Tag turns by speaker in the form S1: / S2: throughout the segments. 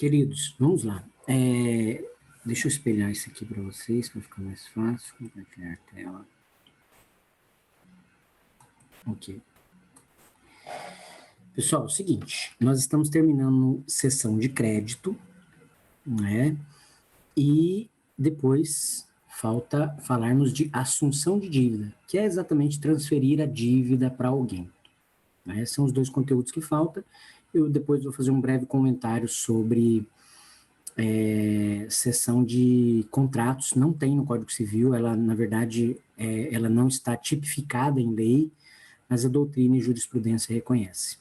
S1: Queridos, vamos lá. Deixa eu espelhar isso aqui para vocês, para ficar mais fácil. Compartilhar a tela. Ok. Pessoal, é o seguinte, nós estamos terminando sessão de crédito, né? E depois falta falarmos de assunção de dívida, que é exatamente transferir a dívida para alguém. Né? São os dois conteúdos que faltam. Eu depois vou fazer um breve comentário sobre seção de contratos. Não tem no Código Civil, ela, na verdade, ela não está tipificada em lei, mas a doutrina e jurisprudência reconhece.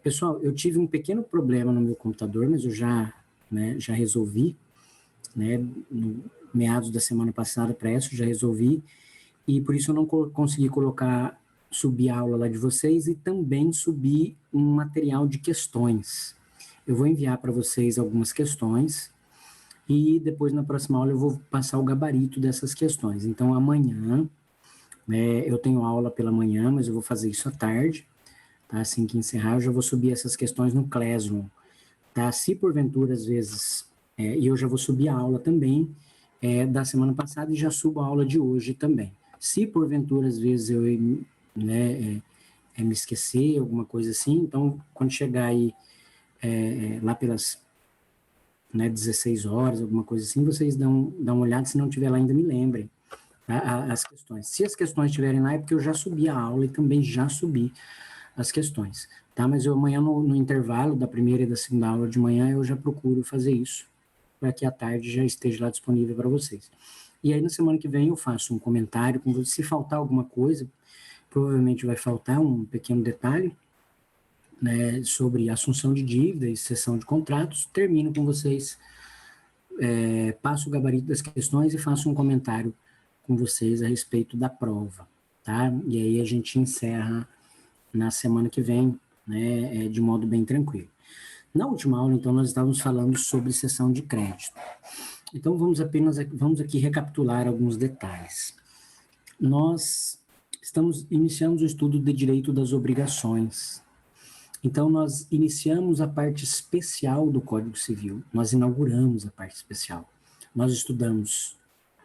S1: Pessoal, eu tive um pequeno problema no meu computador, mas eu já resolvi, né, no meados da semana passada para essa, eu já resolvi, e por isso eu não consegui subir a aula lá de vocês e também subir um material de questões. Eu vou enviar para vocês algumas questões e depois na próxima aula eu vou passar o gabarito dessas questões. Então amanhã, né, eu tenho aula pela manhã, mas eu vou fazer isso à tarde, tá? Assim que encerrar eu já vou subir essas questões no Classroom, tá? Se porventura às vezes, e eu já vou subir a aula também da semana passada e já subo a aula de hoje também. Se porventura às vezes eu né, me esquecer, alguma coisa assim, então quando chegar aí lá pelas 16 horas, alguma coisa assim, vocês dão uma olhada, se não tiver lá ainda me lembrem, tá? As questões. Se as questões estiverem lá é porque eu já subi a aula e também já subi as questões, tá? Mas eu amanhã no intervalo da primeira e da segunda aula de manhã eu já procuro fazer isso, para que à tarde já esteja lá disponível para vocês. E aí na semana que vem eu faço um comentário com vocês, se faltar alguma coisa, provavelmente vai faltar um pequeno detalhe, né, sobre assunção de dívida e cessão de contratos, termino com vocês, passo o gabarito das questões e faço um comentário com vocês a respeito da prova, tá? E aí a gente encerra na semana que vem, né, de modo bem tranquilo. Na última aula, então, nós estávamos falando sobre cessão de crédito. Então, vamos aqui recapitular alguns detalhes. Nós iniciamos o estudo de direito das obrigações. Então, nós iniciamos a parte especial do Código Civil, nós inauguramos a parte especial. Nós estudamos,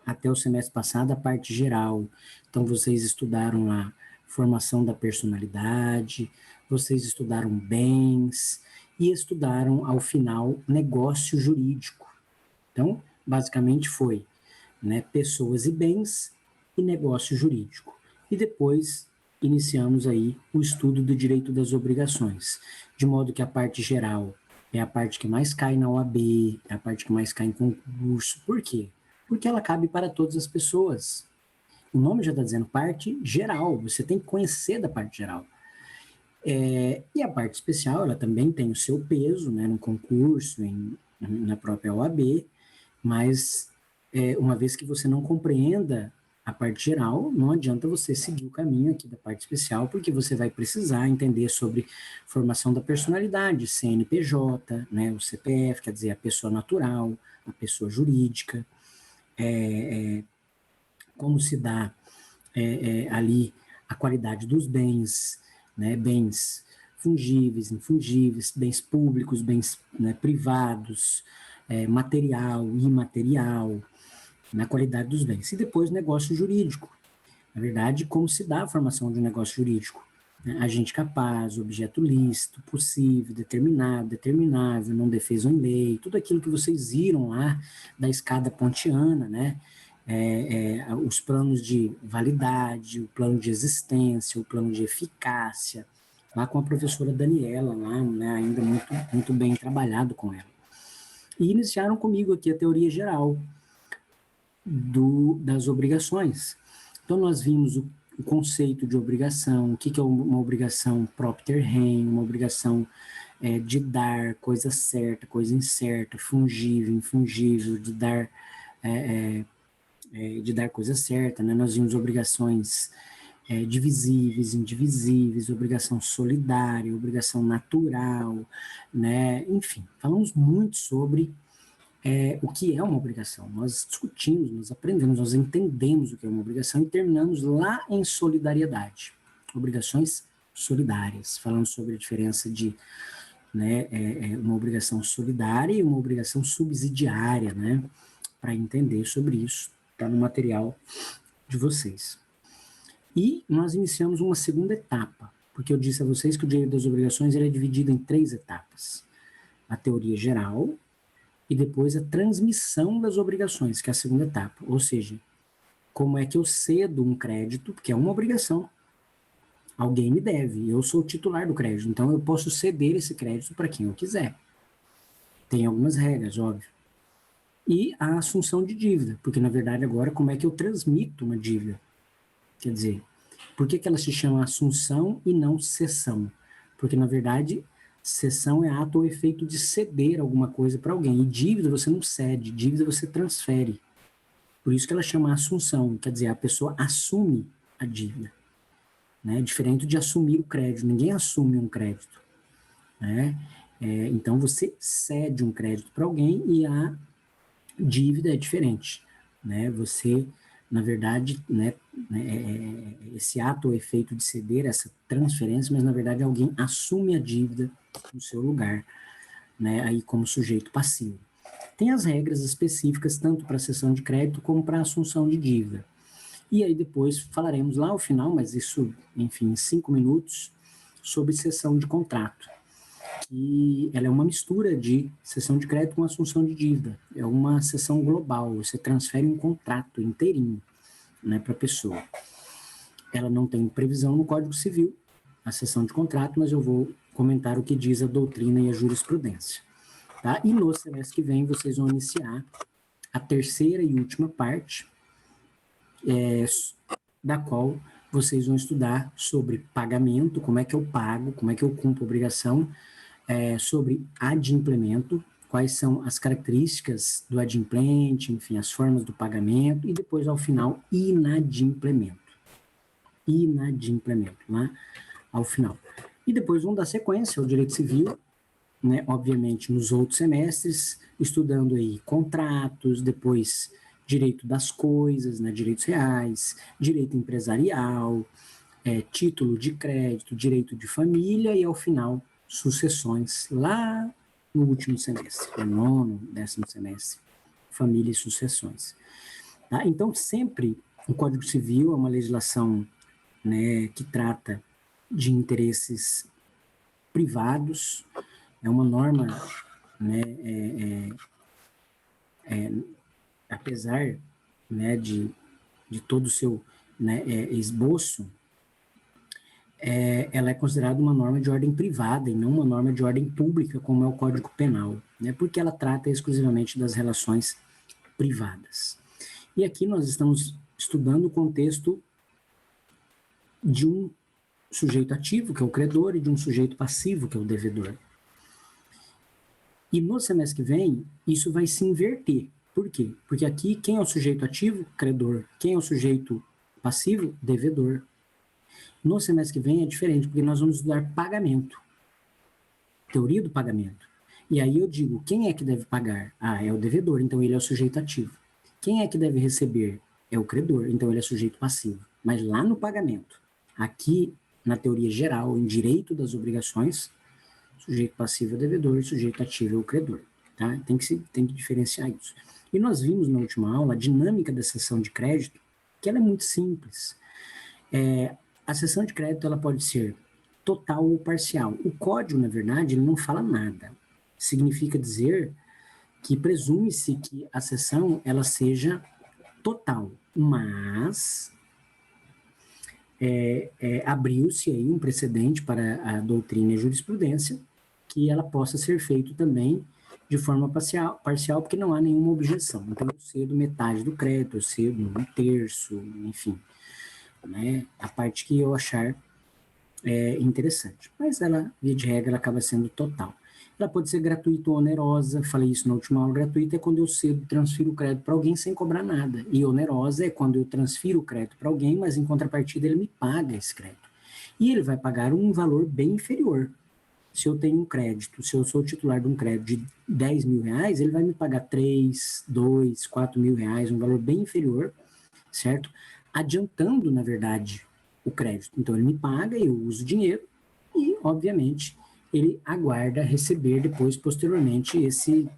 S1: até o semestre passado, a parte geral. Então, vocês estudaram lá formação da personalidade, vocês estudaram bens e estudaram, ao final, negócio jurídico. Então, basicamente foi, né, pessoas e bens e negócio jurídico. E depois iniciamos aí o estudo do direito das obrigações, de modo que a parte geral é a parte que mais cai na OAB, é a parte que mais cai em concurso. Por quê? Porque ela cabe para todas as pessoas. O nome já está dizendo parte geral, você tem que conhecer da parte geral. E a parte especial, ela também tem o seu peso, né, no concurso, na própria OAB, mas uma vez que você não compreenda a parte geral, não adianta você seguir o caminho aqui da parte especial, porque você vai precisar entender sobre formação da personalidade, CNPJ, né, o CPF, quer dizer, a pessoa natural, a pessoa jurídica, como se dá ali a qualidade dos bens, né, bens fungíveis, infungíveis, bens públicos, bens, né, privados, material, imaterial, na qualidade dos bens. E depois negócio jurídico. Na verdade, como se dá a formação de um negócio jurídico? Né? Agente capaz, objeto lícito, possível, determinado, determinável, não defeso em lei, tudo aquilo que vocês viram lá da escada pontiana, né? Os planos de validade, o plano de existência, o plano de eficácia, lá com a professora Daniela, lá, né, ainda muito, muito bem trabalhado com ela. E iniciaram comigo aqui a teoria geral das obrigações. Então, nós vimos o conceito de obrigação, o que é uma obrigação propter rem, uma obrigação de dar coisa certa, coisa incerta, fungível, infungível, de dar coisa certa, né? Nós vimos obrigações divisíveis, indivisíveis, obrigação solidária, obrigação natural, né? Enfim, falamos muito sobre o que é uma obrigação. Nós discutimos, nós aprendemos, nós entendemos o que é uma obrigação e terminamos lá em solidariedade. Obrigações solidárias, falando sobre a diferença de né, uma obrigação solidária e uma obrigação subsidiária, né, para entender sobre isso, está no material de vocês. E nós iniciamos uma segunda etapa, porque eu disse a vocês que o direito das obrigações ele é dividido em 3 etapas. A teoria geral e depois a transmissão das obrigações, que é a segunda etapa. Ou seja, como é que eu cedo um crédito, porque é uma obrigação. Alguém me deve, eu sou o titular do crédito, então eu posso ceder esse crédito para quem eu quiser. Tem algumas regras, óbvio. E a assunção de dívida, porque na verdade agora como é que eu transmito uma dívida? Quer dizer, por que ela se chama assunção e não cessão? Porque na verdade cessão é ato ou efeito de ceder alguma coisa para alguém, e dívida você não cede, dívida você transfere. Por isso que ela chama assunção, quer dizer, a pessoa assume a dívida. Né? Diferente de assumir o crédito, ninguém assume um crédito. Né? Então você cede um crédito para alguém e a dívida é diferente. Né? Você, na verdade, esse ato ou efeito de ceder, essa transferência, mas na verdade alguém assume a dívida no seu lugar, né? Aí como sujeito passivo. Tem as regras específicas tanto para a cessão de crédito como para a assunção de dívida. E aí depois falaremos lá ao final, mas isso, enfim, em 5 minutos, sobre cessão de contrato. Que ela é uma mistura de cessão de crédito com assunção de dívida. É uma cessão global, você transfere um contrato inteirinho, né, para a pessoa. Ela não tem previsão no Código Civil, a cessão de contrato, mas eu vou comentar o que diz a doutrina e a jurisprudência. Tá? E no semestre que vem vocês vão iniciar a terceira e última parte, da qual vocês vão estudar sobre pagamento, como é que eu pago, como é que eu cumpro a obrigação, sobre adimplemento, quais são as características do adimplente, enfim, as formas do pagamento, e depois, ao final, inadimplemento. Inadimplemento, né? Ao final. E depois vamos dar sequência ao direito civil, né, obviamente nos outros semestres, estudando aí contratos, depois direito das coisas, né, direitos reais, direito empresarial, título de crédito, direito de família e, ao final, sucessões, lá no último semestre, no 9º, 10º semestre, família e sucessões. Tá? Então, sempre o Código Civil é uma legislação, né, que trata de interesses privados, é uma norma, né, apesar, né, de todo o seu, né, esboço, ela é considerada uma norma de ordem privada e não uma norma de ordem pública, como é o Código Penal, né, porque ela trata exclusivamente das relações privadas. E aqui nós estamos estudando o contexto de um sujeito ativo, que é o credor, e de um sujeito passivo, que é o devedor. E no semestre que vem, isso vai se inverter. Por quê? Porque aqui, quem é o sujeito ativo? Credor. Quem é o sujeito passivo? Devedor. No semestre que vem é diferente, porque nós vamos estudar pagamento. Teoria do pagamento. E aí eu digo, quem é que deve pagar? É o devedor, então ele é o sujeito ativo. Quem é que deve receber? É o credor, então ele é sujeito passivo. Mas lá no pagamento, aqui na teoria geral, em direito das obrigações, sujeito passivo é o devedor, sujeito ativo é o credor. Tá? Tem que diferenciar isso. E nós vimos na última aula a dinâmica da cessão de crédito, que ela é muito simples. A cessão de crédito ela pode ser total ou parcial. O código, na verdade, ele não fala nada. Significa dizer que presume-se que a cessão ela seja total, mas abriu-se aí um precedente para a doutrina e a jurisprudência que ela possa ser feito também de forma parcial, porque não há nenhuma objeção. Então, eu cedo metade do crédito, eu cedo um terço, enfim, né, a parte que eu achar interessante. Mas ela, via de regra, ela acaba sendo total. Ela pode ser gratuita ou onerosa, falei isso na última aula. Gratuita é quando eu cedo, transfiro o crédito para alguém sem cobrar nada. E onerosa é quando eu transfiro o crédito para alguém, mas em contrapartida ele me paga esse crédito. E ele vai pagar um valor bem inferior. Se eu tenho um crédito, se eu sou titular de um crédito de 10 mil reais, ele vai me pagar 3, 2, 4 mil reais, um valor bem inferior, certo? Adiantando, na verdade, o crédito. Então, ele me paga, eu uso o dinheiro e, obviamente, ele aguarda receber depois, posteriormente, esse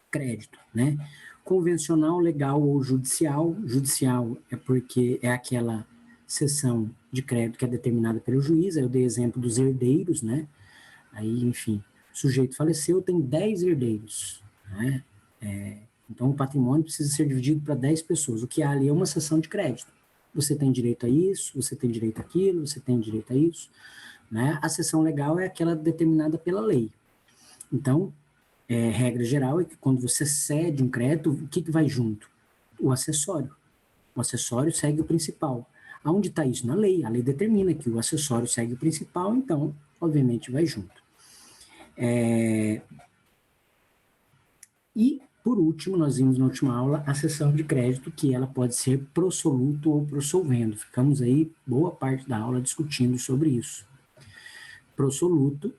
S1: crédito, né? Convencional, legal ou judicial. Judicial é porque é aquela cessão de crédito que é determinada pelo juiz. Aí eu dei exemplo dos herdeiros, né? Aí, enfim, o sujeito faleceu, tem 10 herdeiros, né? Então, o patrimônio precisa ser dividido para 10 pessoas. O que há ali é uma cessão de crédito. Você tem direito a isso, você tem direito àquilo, você tem direito a isso, né? A cessão legal é aquela determinada pela lei. Então, regra geral é que quando você cede um crédito, o que vai junto? O acessório. O acessório segue o principal. Aonde está isso? Na lei. A lei determina que o acessório segue o principal, então, obviamente, vai junto. E, por último, nós vimos na última aula a cessão de crédito, que ela pode ser prosoluto ou prossolvendo. Ficamos aí boa parte da aula discutindo sobre isso. Prosoluto,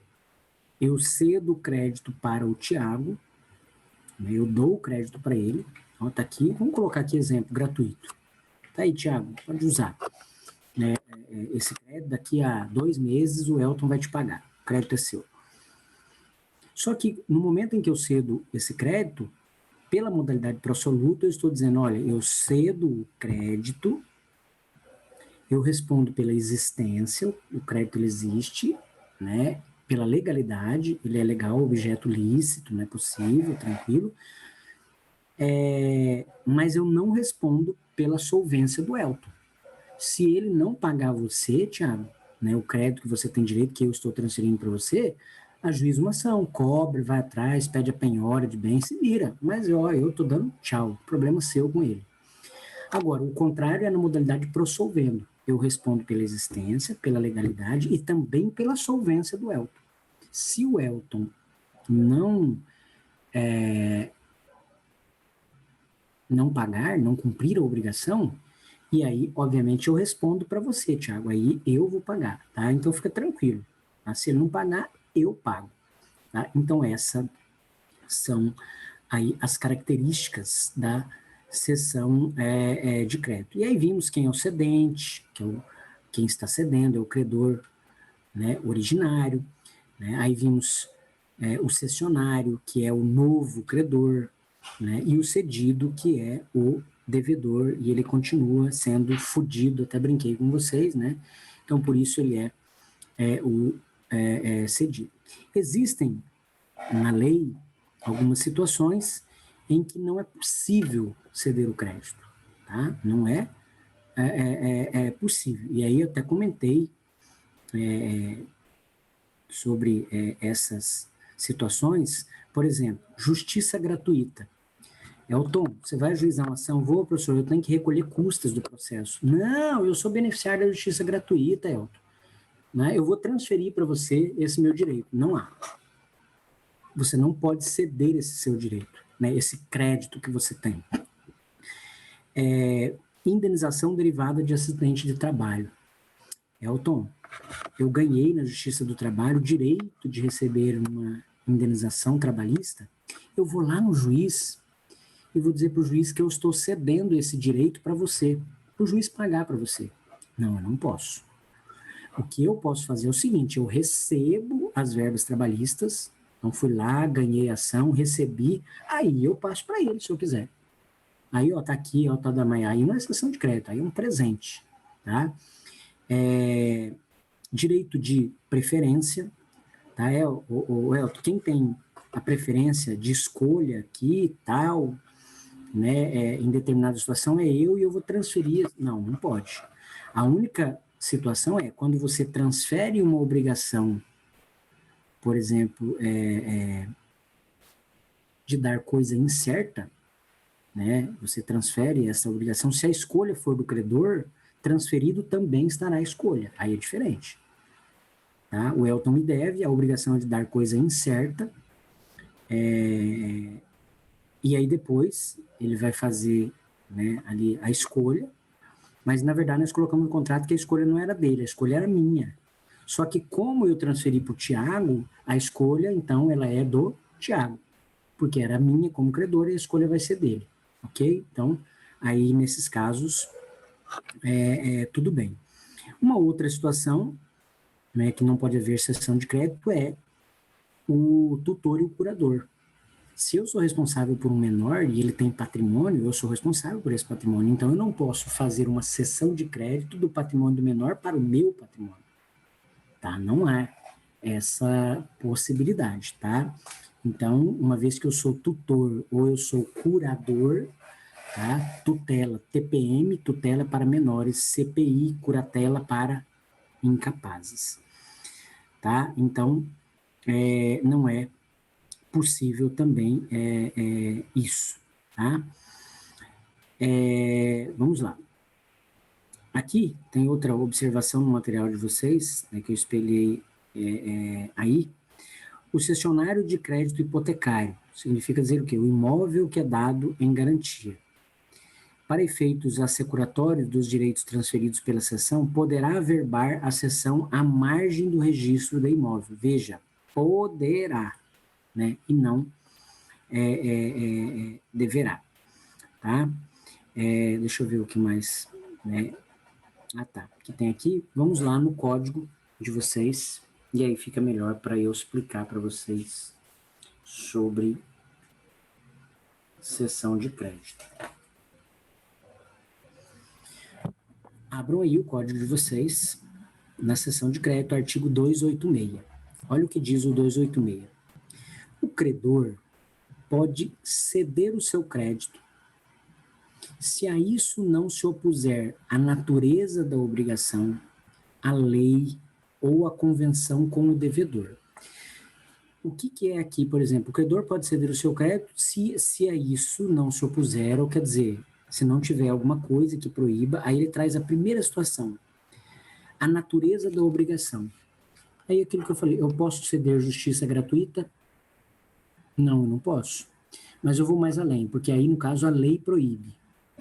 S1: eu cedo o crédito para o Tiago, eu dou o crédito para ele. Então, tá aqui, vamos colocar aqui exemplo gratuito. Tá aí, Tiago, pode usar. Esse crédito, daqui a 2 meses, o Elton vai te pagar. O crédito é seu. Só que, no momento em que eu cedo esse crédito, pela modalidade prosoluto, eu estou dizendo, olha, eu cedo o crédito, eu respondo pela existência, o crédito ele existe, né? Pela legalidade, ele é legal, objeto lícito, não é possível, tranquilo. Mas eu não respondo pela solvência do Elton. Se ele não pagar você, Thiago, né, o crédito que você tem direito, que eu estou transferindo para você, ajuiza uma ação, cobre, vai atrás, pede a penhora de bem, se vira. Mas eu estou dando tchau, problema seu com ele. Agora, o contrário é na modalidade prossolvendo. Eu respondo pela existência, pela legalidade e também pela solvência do Elton. Se o Elton não pagar, não cumprir a obrigação, e aí, obviamente, eu respondo para você, Thiago, aí eu vou pagar, tá? Então fica tranquilo, tá? Se ele não pagar, eu pago, tá? Então essas são aí as características da cessão de crédito. E aí vimos quem é o cedente, quem está cedendo, é o credor, né, originário, né? Aí vimos o cessionário, que é o novo credor, né? E o cedido, que é o devedor, e ele continua sendo fudido, até brinquei com vocês, né? Então, por isso ele o cedido. Existem, na lei, algumas situações em que não é possível ceder o crédito, tá? Não é possível. E aí eu até comentei sobre essas situações, por exemplo, justiça gratuita. Elton, você vai ajuizar uma ação? Vou, professor, eu tenho que recolher custas do processo. Não, eu sou beneficiário da justiça gratuita, Elton. Né? Eu vou transferir para você esse meu direito. Não há. Você não pode ceder esse seu direito, né? Esse crédito que você tem. Indenização derivada de acidente de trabalho. Elton, eu ganhei na Justiça do Trabalho o direito de receber uma indenização trabalhista. Eu vou lá no juiz e vou dizer para o juiz que eu estou cedendo esse direito para você, para o juiz pagar para você. Não, eu não posso. O que eu posso fazer é o seguinte, eu recebo as verbas trabalhistas, então fui lá, ganhei a ação, recebi, aí eu passo para ele, se eu quiser. Aí, ó, tá aqui, ó, tá da manhã, aí não é cessão de crédito, aí é um presente, tá? Direito de preferência, tá? Elton, quem tem a preferência de escolha aqui e tal, né, em determinada situação é eu e eu vou transferir. Não, não pode. A única situação é quando você transfere uma obrigação, por exemplo, de dar coisa incerta, né, você transfere essa obrigação, se a escolha for do credor, transferido também estará a escolha. Aí é diferente. Tá? O Elton me deve, a obrigação é de dar coisa incerta, e aí depois ele vai fazer, né, ali a escolha, mas na verdade nós colocamos no contrato que a escolha não era dele, a escolha era minha. Só que como eu transferi para o Tiago, a escolha então ela é do Tiago, porque era minha como credor e a escolha vai ser dele, ok? Então aí nesses casos tudo bem. Uma outra situação né, que não pode haver cessão de crédito é o tutor e o curador. Se eu sou responsável por um menor e ele tem patrimônio, eu sou responsável por esse patrimônio. Então, eu não posso fazer uma cessão de crédito do patrimônio do menor para o meu patrimônio. Tá? Não há essa possibilidade, tá? Então, uma vez que eu sou tutor ou eu sou curador, tá? Tutela, TPM, tutela para menores, CPI, curatela para incapazes, tá? Então, não é possível também isso, tá? Vamos lá. Aqui tem outra observação no material de vocês, né, que eu espelhei aí. O cessionário de crédito hipotecário significa dizer o quê? O imóvel que é dado em garantia. Para efeitos assecuratórios dos direitos transferidos pela cessão, poderá averbar a cessão à margem do registro do imóvel. Veja, poderá, né? E não deverá, tá? Deixa eu ver o que mais, né? Ah, tá. Que tem aqui. Vamos lá no código de vocês. E aí fica melhor para eu explicar para vocês sobre cessão de crédito. Abram aí o código de vocês na seção de crédito, artigo 286. Olha o que diz o 286. O credor pode ceder o seu crédito se a isso não se opuser a natureza da obrigação, a lei ou a convenção com o devedor. O que é aqui, por exemplo? O credor pode ceder o seu crédito se a isso não se opuser, ou quer dizer, se não tiver alguma coisa que proíba, aí ele traz a primeira situação, a natureza da obrigação. Aí aquilo que eu falei, eu posso ceder justiça gratuita? Não, eu não posso. Mas eu vou mais além, porque aí, no caso, a lei proíbe,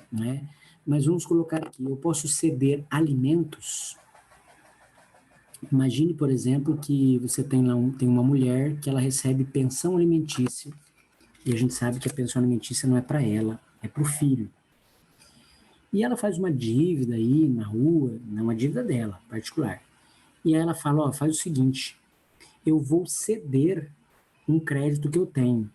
S1: né? Mas vamos colocar aqui, eu posso ceder alimentos? Imagine, por exemplo, que você tem lá tem uma mulher que ela recebe pensão alimentícia, e a gente sabe que a pensão alimentícia não é para ela, é para o filho. E ela faz uma dívida aí na rua, não é uma dívida dela, particular. E aí ela fala, ó, faz o seguinte, eu vou ceder um crédito que eu tenho.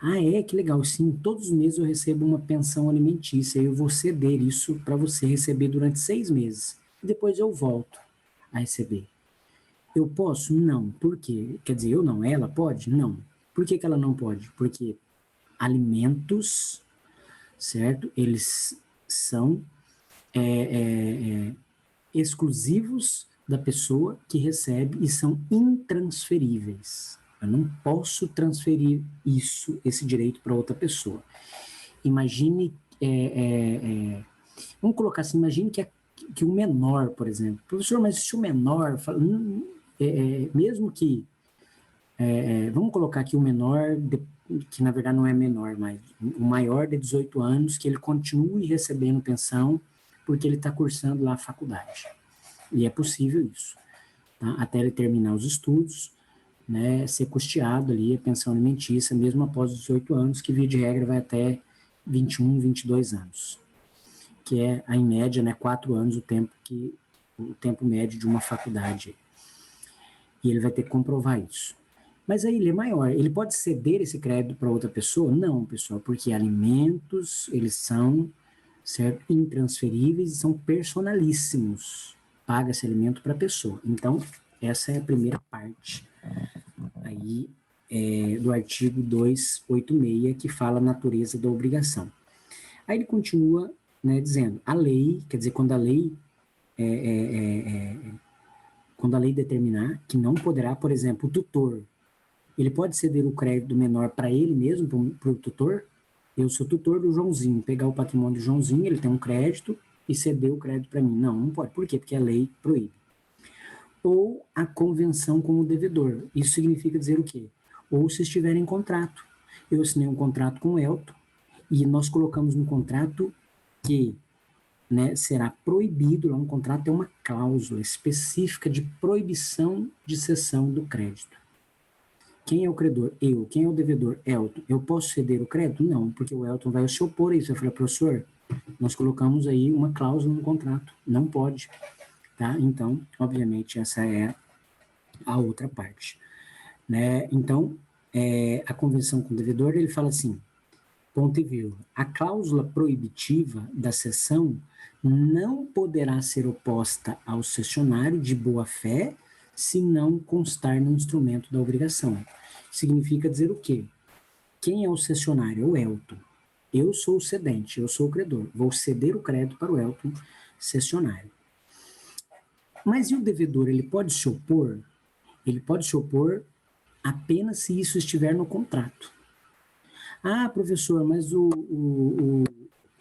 S1: Ah, que legal, sim, todos os meses eu recebo uma pensão alimentícia, eu vou ceder isso para você receber durante 6 meses. Depois eu volto a receber. Eu posso? Não. Por quê? Quer dizer, eu não. Ela pode? Não. Por que ela não pode? Porque alimentos, certo? Eles são exclusivos da pessoa que recebe e são intransferíveis. Eu não posso transferir esse direito para outra pessoa. Imagine, vamos colocar assim, imagine que o menor, por exemplo, professor, mas se o menor, mesmo que, vamos colocar aqui o menor, que na verdade não é menor, mas o maior de 18 anos, que ele continue recebendo pensão porque ele está cursando lá a faculdade. E é possível isso, tá? Até ele terminar os estudos, né, ser custeado ali a pensão alimentícia, mesmo após os 18 anos, que via de regra vai até 21, 22 anos, que é, em média, né, 4 anos o tempo médio de uma faculdade. E ele vai ter que comprovar isso. Mas aí ele é maior, ele pode ceder esse crédito para outra pessoa? Não, pessoal, porque alimentos, eles são, certo, intransferíveis e são personalíssimos. Paga-se alimento para a pessoa. Então, essa é a primeira parte aí do artigo 286, que fala a natureza da obrigação. Aí ele continua, né, dizendo, a lei, quer dizer, quando a lei determinar que não poderá, por exemplo, o tutor, ele pode ceder o crédito do menor para ele mesmo, para o tutor? Eu sou tutor do Joãozinho, pegar o patrimônio do Joãozinho, ele tem um crédito e ceder o crédito para mim. Não, não pode. Por quê? Porque a lei proíbe. Ou a convenção com o devedor. Isso significa dizer o quê? Ou se estiver em contrato. Eu assinei um contrato com o Elton e nós colocamos no contrato que, né, será proibido, lá no contrato tem uma cláusula específica de proibição de cessão do crédito. Quem é o credor? Eu. Quem é o devedor? Elton. Eu posso ceder o crédito? Não, porque o Elton vai se opor a isso. Eu falei, professor, nós colocamos aí uma cláusula no contrato. Não pode. Tá? Então, obviamente, essa é a outra parte, né? Então, a convenção com o devedor, ele fala assim, ponto e vírgula, a cláusula proibitiva da cessão não poderá ser oposta ao cessionário de boa-fé se não constar no instrumento da obrigação. Significa dizer o quê? Quem é o cessionário? É o Elton. Eu sou o cedente, eu sou o credor. Vou ceder o crédito para o Elton, cessionário. Mas e o devedor, ele pode se opor? Ele pode se opor apenas se isso estiver no contrato. Ah, professor, mas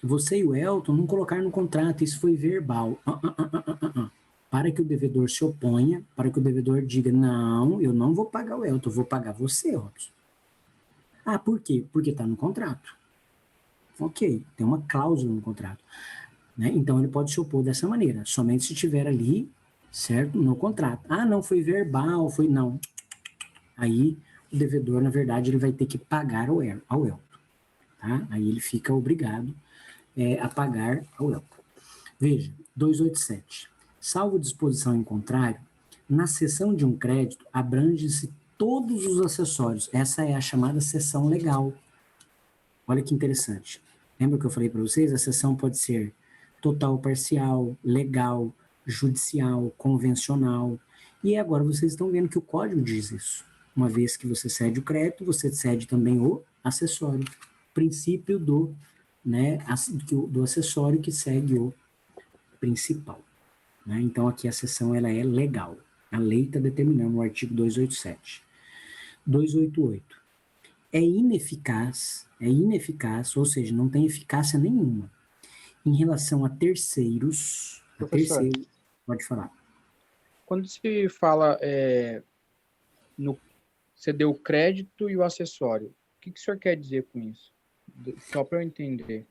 S1: você e o Elton não colocaram no contrato, isso foi verbal. Para que o devedor se oponha, para que o devedor diga, não, eu não vou pagar o Elton, eu vou pagar você, Robson. Ah, por quê? Porque está no contrato. Ok, tem uma cláusula no contrato. Né? Então, ele pode se opor dessa maneira, somente se estiver ali, certo, no contrato. Ah, não, foi verbal, foi... Não. Aí, o devedor, na verdade, ele vai ter que pagar ao Elton. Tá? Aí ele fica obrigado a pagar ao Elton. Veja, 287. Salvo disposição em contrário, na cessão de um crédito, abrange-se todos os acessórios. Essa é a chamada cessão legal. Olha que interessante. Lembra que eu falei para vocês? A cessão pode ser total, parcial, legal, judicial, convencional. E agora vocês estão vendo que o código diz isso. Uma vez que você cede o crédito, você cede também o acessório. Princípio do, né, do acessório que segue o principal. Né? Então aqui a cessão ela é legal. A lei está determinando o artigo 287. 288. É ineficaz, ou seja, não tem eficácia nenhuma em relação a terceiros.
S2: Professor,
S1: pode falar.
S2: Quando se fala no ceder o crédito e o acessório, o que o senhor quer dizer com isso? Só para eu entender.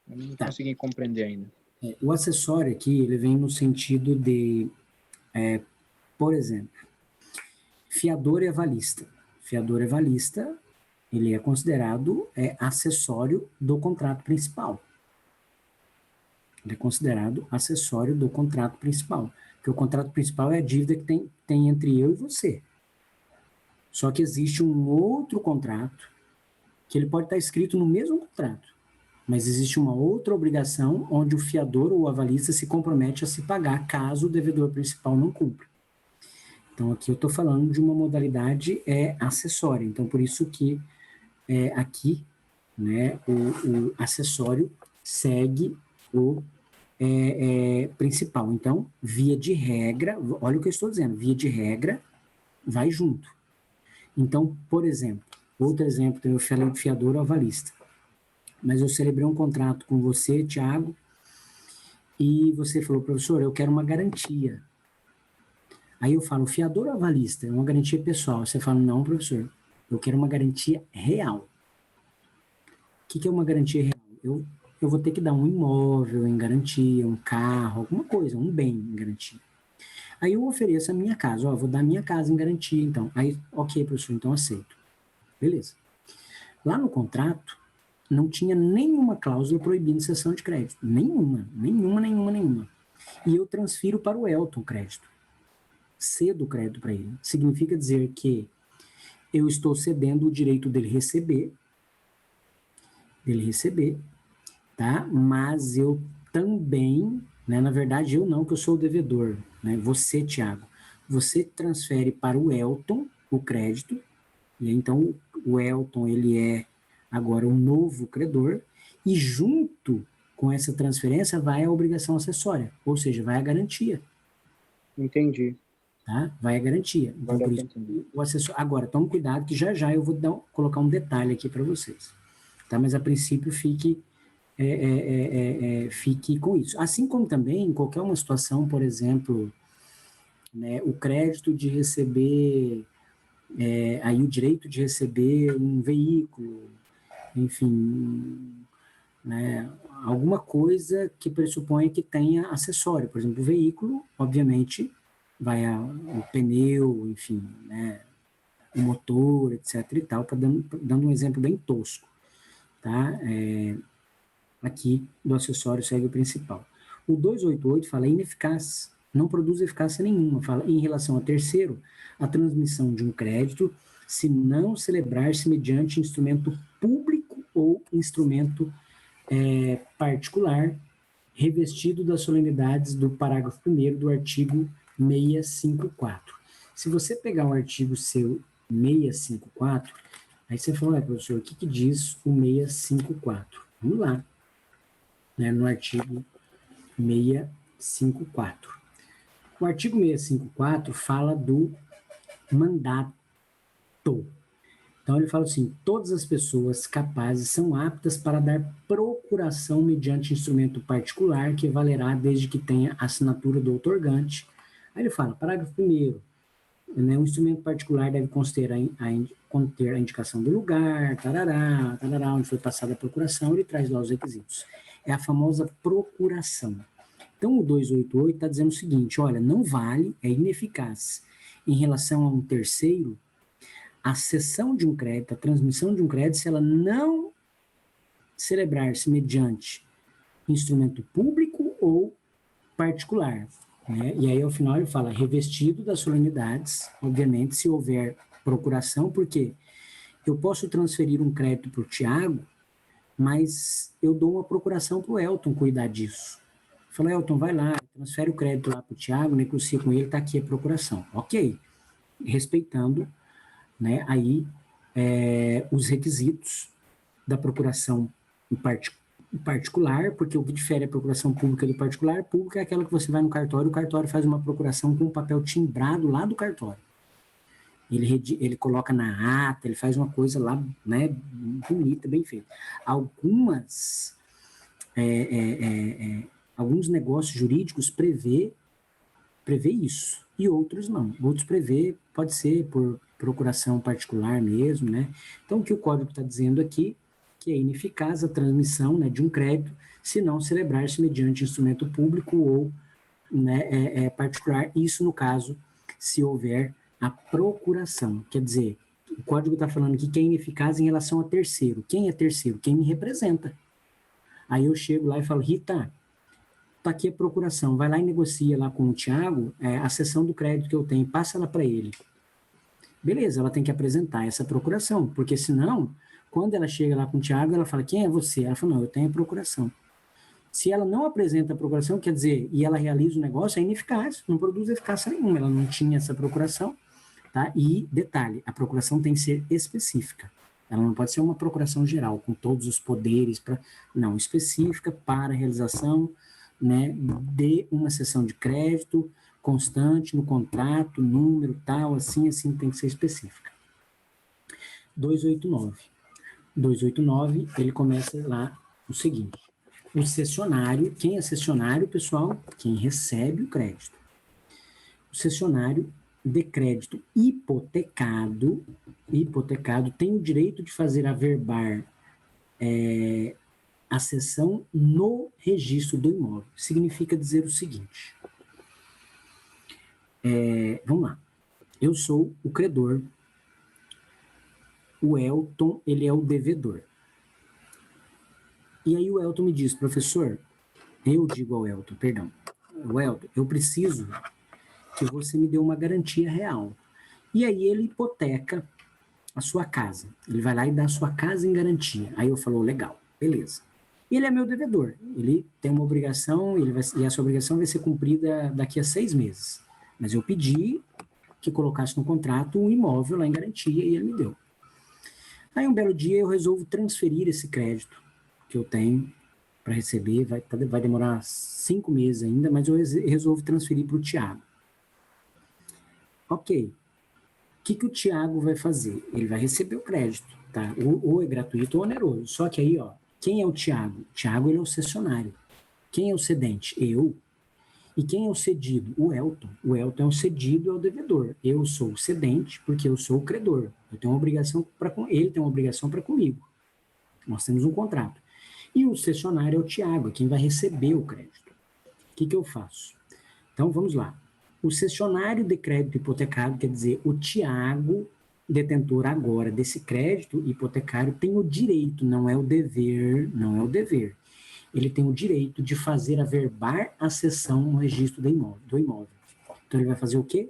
S2: Eu não consegui compreender ainda.
S1: O acessório aqui, ele vem no sentido de, por exemplo, fiador e avalista. Fiador e avalista, ele é considerado acessório do contrato principal. Ele é considerado acessório do contrato principal. Porque o contrato principal é a dívida que tem entre eu e você. Só que existe um outro contrato, que ele pode estar escrito no mesmo contrato, mas existe uma outra obrigação onde o fiador ou o avalista se compromete a se pagar caso o devedor principal não cumpra. Então, aqui eu estou falando de uma modalidade acessória. Então, por isso que aqui, né, o acessório segue o principal. Então, via de regra, olha o que eu estou dizendo, via de regra, vai junto. Então, por exemplo, outro exemplo, eu falei de fiador ou avalista. Mas eu celebrei um contrato com você, Thiago, e você falou, professor, eu quero uma garantia. Aí eu falo, fiador ou avalista? É uma garantia pessoal. Você fala, não, professor, eu quero uma garantia real. O que é uma garantia real? Eu vou ter que dar um imóvel em garantia, um carro, alguma coisa, um bem em garantia. Aí eu ofereço a minha casa, vou dar a minha casa em garantia, então. Aí, ok, professor, então aceito. Beleza. Lá no contrato, não tinha nenhuma cláusula proibindo cessão de crédito. Nenhuma. E eu transfiro para o Elton o crédito. Cedo o crédito para ele. Significa dizer que eu estou cedendo o direito dele receber, tá? Mas eu também, né, na verdade eu não, que eu sou o devedor, né? Você, Thiago, você transfere para o Elton o crédito, e então o Elton, ele é agora um novo credor, e junto com essa transferência vai a obrigação acessória, ou seja, vai a garantia.
S2: Entendi.
S1: Tá? Vai a garantia. Então, por isso, o assessor... Agora, tome cuidado que já eu vou colocar um detalhe aqui para vocês. Tá? Mas, a princípio, fique com isso. Assim como também, em qualquer uma situação, por exemplo, né, o crédito de receber, aí o direito de receber um veículo, enfim, né, alguma coisa que pressupõe que tenha acessório. Por exemplo, o veículo, obviamente, vai o pneu, enfim, né, o motor, etc. e tal, dando um exemplo bem tosco. Tá? Aqui do acessório segue o principal. O 288 fala ineficaz não produz eficácia nenhuma. Fala, em relação a terceiro, a transmissão de um crédito, se não celebrar-se mediante instrumento público ou instrumento particular, revestido das solenidades do parágrafo 1º do artigo 654. Se você pegar o artigo seu 654, aí você fala, professor, o que diz o 654? Vamos lá, né, no artigo 654. O artigo 654 fala do mandato. Então ele fala assim, todas as pessoas capazes são aptas para dar procuração mediante instrumento particular que valerá desde que tenha assinatura do outorgante. Aí ele fala, parágrafo 1º, né, o instrumento particular deve conter a indicação do lugar, tarará, onde foi passada a procuração, ele traz lá os requisitos. É a famosa procuração. Então o 288 está dizendo o seguinte, olha, não vale, é ineficaz em relação a um terceiro, a cessão de um crédito, a transmissão de um crédito, se ela não celebrar-se mediante instrumento público ou particular. Né? E aí, ao final, ele fala, revestido das solenidades, obviamente, se houver procuração, porque eu posso transferir um crédito para o Tiago, mas eu dou uma procuração para o Elton cuidar disso. Eu falo, Elton, vai lá, transfere o crédito lá para o Tiago, negocia com ele, está aqui a procuração. Ok, respeitando, né, aí os requisitos da procuração em particular, porque o que difere a procuração pública do particular, pública é aquela que você vai no cartório, o cartório faz uma procuração com um papel timbrado lá do cartório. Ele coloca na ata, ele faz uma coisa lá, né, bonita, bem feita. Alguns negócios jurídicos prevê isso, e outros não. Outros prevê, pode ser por procuração particular mesmo, né? Então, o que o código está dizendo aqui, que é ineficaz a transmissão, né, de um crédito, se não celebrar-se mediante instrumento público ou, né, particular, isso no caso, se houver a procuração. Quer dizer, o código está falando aqui que é ineficaz em relação a terceiro. Quem é terceiro? Quem me representa. Aí eu chego lá e falo, Rita, está aqui a procuração, vai lá e negocia lá com o Tiago a cessão do crédito que eu tenho, passa ela para ele. Beleza, ela tem que apresentar essa procuração, porque senão, quando ela chega lá com o Tiago, ela fala, quem é você? Ela fala, não, eu tenho a procuração. Se ela não apresenta a procuração, quer dizer, e ela realiza o negócio, é ineficaz, não produz eficácia nenhuma, ela não tinha essa procuração, tá? E, detalhe, a procuração tem que ser específica. Ela não pode ser uma procuração geral, com todos os poderes, não, específica para a realização, né, de uma cessão de crédito constante no contrato, número, tal, assim tem que ser específica. 289, ele começa lá o seguinte, o cessionário, quem é cessionário, pessoal? Quem recebe o crédito. O cessionário de crédito hipotecado tem o direito de fazer averbar a cessão no registro do imóvel. Significa dizer o seguinte, vamos lá, eu sou o credor, o Elton, ele é o devedor. E aí o Elton me diz, professor, eu digo ao Elton, perdão, o Elton, eu preciso que você me dê uma garantia real. E aí ele hipoteca a sua casa. Ele vai lá e dá a sua casa em garantia. Aí eu falo, legal, beleza. Ele é meu devedor. Ele tem uma obrigação, e essa obrigação vai ser cumprida daqui a 6 meses. Mas eu pedi que colocasse no contrato um imóvel lá em garantia e ele me deu. Aí um belo dia eu resolvo transferir esse crédito que eu tenho para receber, vai demorar 5 meses ainda, mas eu resolvo transferir para o Tiago. Ok, o que o Tiago vai fazer? Ele vai receber o crédito, tá? Ou é gratuito ou oneroso. Só que aí, ó, quem é o Tiago? O Tiago, ele é o cessionário. Quem é o cedente? Eu. E quem é o cedido? O Elton. O Elton é o cedido, é o devedor. Eu sou o cedente porque eu sou o credor. Eu tenho uma obrigação ele tem uma obrigação para comigo. Nós temos um contrato. E o cessionário é o Tiago, é quem vai receber o crédito. O que eu faço? Então, vamos lá. O cessionário de crédito hipotecário, quer dizer, o Tiago, detentor agora desse crédito hipotecário, tem o direito, não é o dever, ele tem o direito de fazer averbar a cessão no registro do imóvel. Então, ele vai fazer o quê?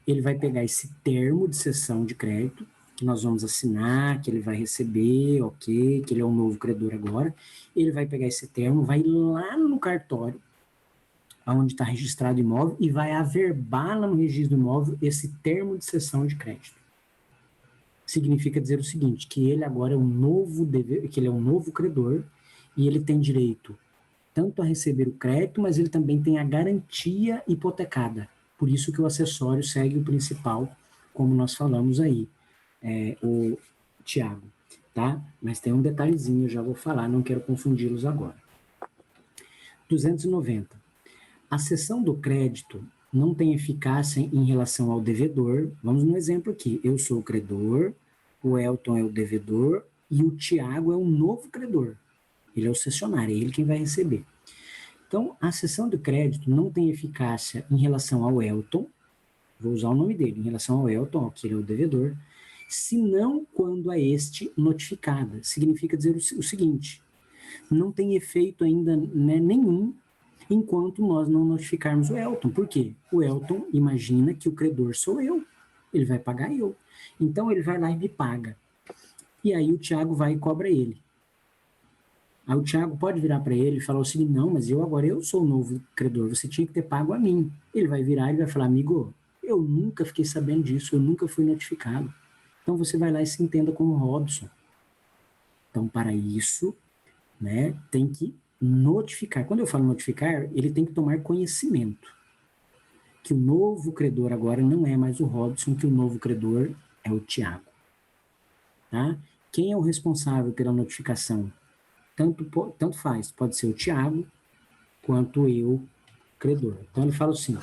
S1: Ele vai pegar esse termo de cessão de crédito, que nós vamos assinar, que ele vai receber, ok, que ele é um novo credor agora. Ele vai pegar esse termo, vai lá no cartório, onde está registrado o imóvel, e vai averbar lá no registro do imóvel esse termo de cessão de crédito. Significa dizer o seguinte, que ele agora é um novo dever, que ele é um novo credor, e ele tem direito tanto a receber o crédito, mas ele também tem a garantia hipotecada. Por isso que o acessório segue o principal, como nós falamos aí, o Tiago, tá? Mas tem um detalhezinho, eu já vou falar, não quero confundi-los agora. 290. A cessão do crédito não tem eficácia em relação ao devedor. Vamos no exemplo aqui. Eu sou o credor, o Elton é o devedor e o Tiago é um novo credor. Ele é o cessionário, é ele quem vai receber. Então, a cessão do crédito não tem eficácia em relação ao Elton, vou usar o nome dele, em relação ao Elton, que ele é o devedor, senão quando a este notificada. Significa dizer o seguinte, não tem efeito ainda, né, nenhum enquanto nós não notificarmos o Elton. Por quê? O Elton imagina que o credor sou eu, ele vai pagar eu. Então, ele vai lá e me paga. E aí o Tiago vai e cobra ele. Aí o Tiago pode virar para ele e falar o seguinte, não, mas agora eu sou o novo credor, você tinha que ter pago a mim. Ele vai virar e vai falar, amigo, eu nunca fiquei sabendo disso, eu nunca fui notificado. Então você vai lá e se entenda como Robson. Então, para isso, né, tem que notificar. Quando eu falo notificar, ele tem que tomar conhecimento que o novo credor agora não é mais o Robson, que o novo credor é o Tiago. Tá? Quem é o responsável pela notificação? Tanto faz, pode ser o Tiago quanto eu, credor. Então ele fala assim,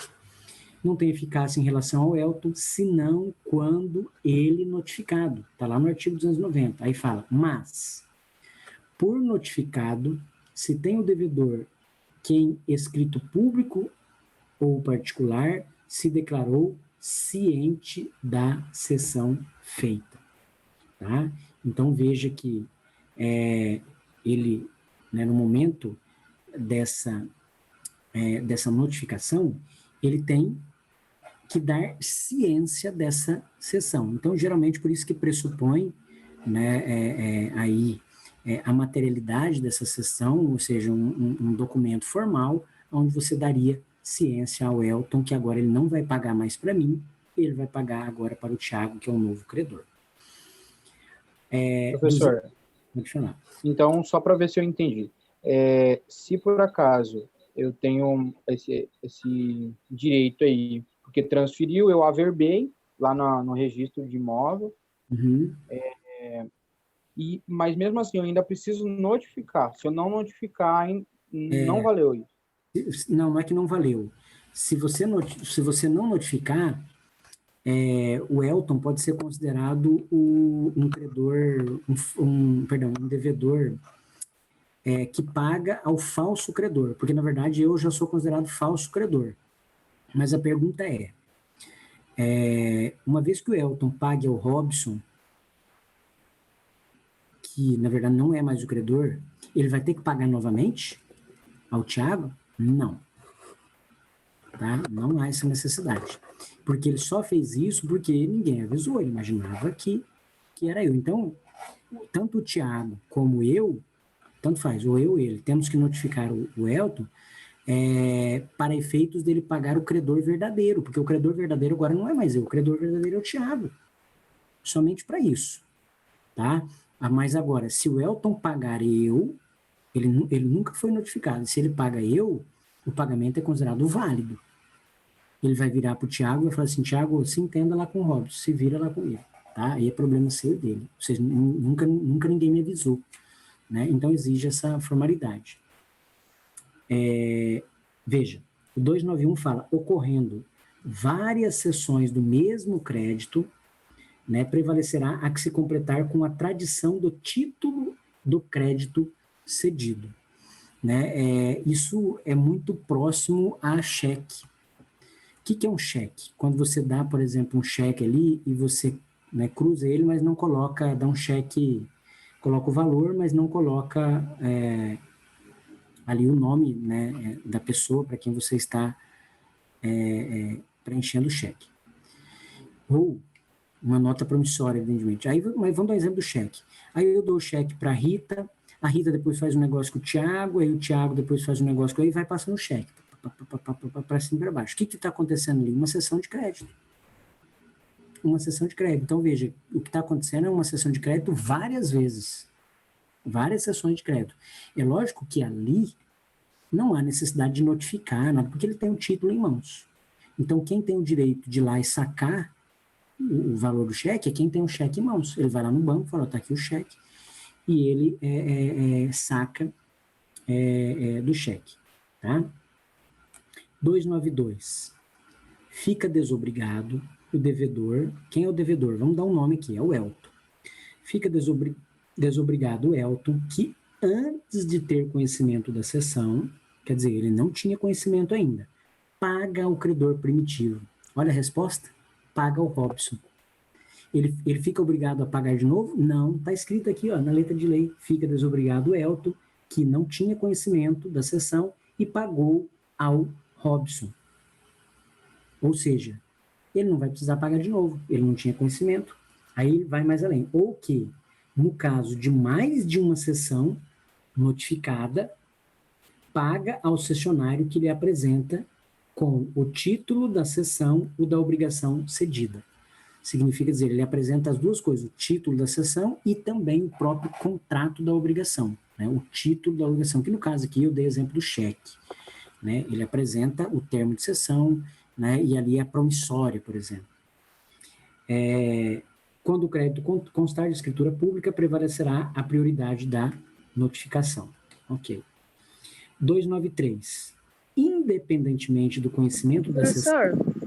S1: não tem eficácia em relação ao Elton, senão quando ele notificado. Está lá no artigo 290. Aí fala, mas, por notificado, se tem o devedor quem, escrito público ou particular, se declarou ciente da cessão feita. Tá? Então veja que ele, né, no momento dessa notificação, ele tem que dar ciência dessa cessão. Então, geralmente, por isso que pressupõe, né, a materialidade dessa cessão, ou seja, um documento formal, onde você daria ciência ao Elton, que agora ele não vai pagar mais para mim, ele vai pagar agora para o Tiago, que é o novo credor.
S2: Professor,
S1: pode falar.
S2: Então, só para ver se eu entendi. Se por acaso eu tenho esse direito aí, porque transferiu, eu averbei lá no registro de imóvel,
S1: Uhum.
S2: mas mesmo assim eu ainda preciso notificar. Se eu não notificar, não valeu isso.
S1: Não, não é que não valeu. Se você não notificar, o Elton pode ser considerado um credor, um devedor que paga ao falso credor, porque na verdade eu já sou considerado falso credor. Mas a pergunta uma vez que o Elton pague ao Robson, que na verdade não é mais o credor, ele vai ter que pagar novamente ao Tiago? Não. Tá? Não há essa necessidade. Porque ele só fez isso porque ninguém avisou, ele imaginava que era eu. Então, tanto o Tiago como eu, tanto faz, ou eu ou ele, temos que notificar o Elton para efeitos dele pagar o credor verdadeiro, porque o credor verdadeiro agora não é mais eu, o credor verdadeiro é o Tiago. Somente para isso. Tá? Mas agora, se o Elton pagar ele nunca foi notificado. Se ele paga eu, o pagamento é considerado válido. Ele vai virar para o Tiago e vai falar assim, Tiago, se entenda lá com o Robson, se vira lá com ele. Tá? Aí é problema seu e dele. Vocês, nunca ninguém me avisou. Né? Então exige essa formalidade. Veja, o 291 fala, ocorrendo várias sessões do mesmo crédito, né, prevalecerá a que se completar com a tradição do título do crédito cedido. Né? Isso é muito próximo a cheque. O que é um cheque? Quando você dá, por exemplo, um cheque ali e você, né, cruza ele, mas não coloca, dá um cheque, coloca o valor, mas não coloca ali o nome, né, da pessoa para quem você está preenchendo o cheque. Ou uma nota promissória, evidentemente. Aí, mas vamos dar um exemplo do cheque. Aí eu dou o cheque para a Rita depois faz um negócio com o Tiago, aí o Tiago depois faz um negócio com ele e vai passando o cheque, para cima e para baixo. O que está acontecendo ali? Uma cessão de crédito. Uma cessão de crédito. Então, veja, o que está acontecendo é uma cessão de crédito várias vezes. Várias sessões de crédito. É lógico que ali não há necessidade de notificar nada, porque ele tem um título em mãos. Então, quem tem o direito de ir lá e sacar o valor do cheque é quem tem o cheque em mãos. Ele vai lá no banco, fala, está aqui o cheque, e ele saca do cheque. Tá? 292. Fica desobrigado o devedor. Quem é o devedor? Vamos dar um nome aqui, é o Elton. Fica desobrigado o Elton, que antes de ter conhecimento da cessão, quer dizer, ele não tinha conhecimento ainda, paga ao credor primitivo. Olha a resposta, paga ao Robson. Ele fica obrigado a pagar de novo? Não, está escrito aqui, ó, na letra de lei, fica desobrigado o Elton, que não tinha conhecimento da cessão e pagou ao Robson. Ou seja, ele não vai precisar pagar de novo, ele não tinha conhecimento. Aí ele vai mais além. Ou que, no caso de mais de uma cessão notificada, paga ao cessionário que lhe apresenta com o título da cessão ou da obrigação cedida. Significa dizer, ele apresenta as duas coisas, o título da cessão e também o próprio contrato da obrigação, né? O título da obrigação, que no caso aqui eu dei exemplo do cheque, né? Ele apresenta o termo de cessão, né? E ali é a promissória, por exemplo. Quando o crédito constar de escritura pública, prevalecerá a prioridade da notificação. Ok. 293. Independentemente do conhecimento da cessão...
S3: Professor,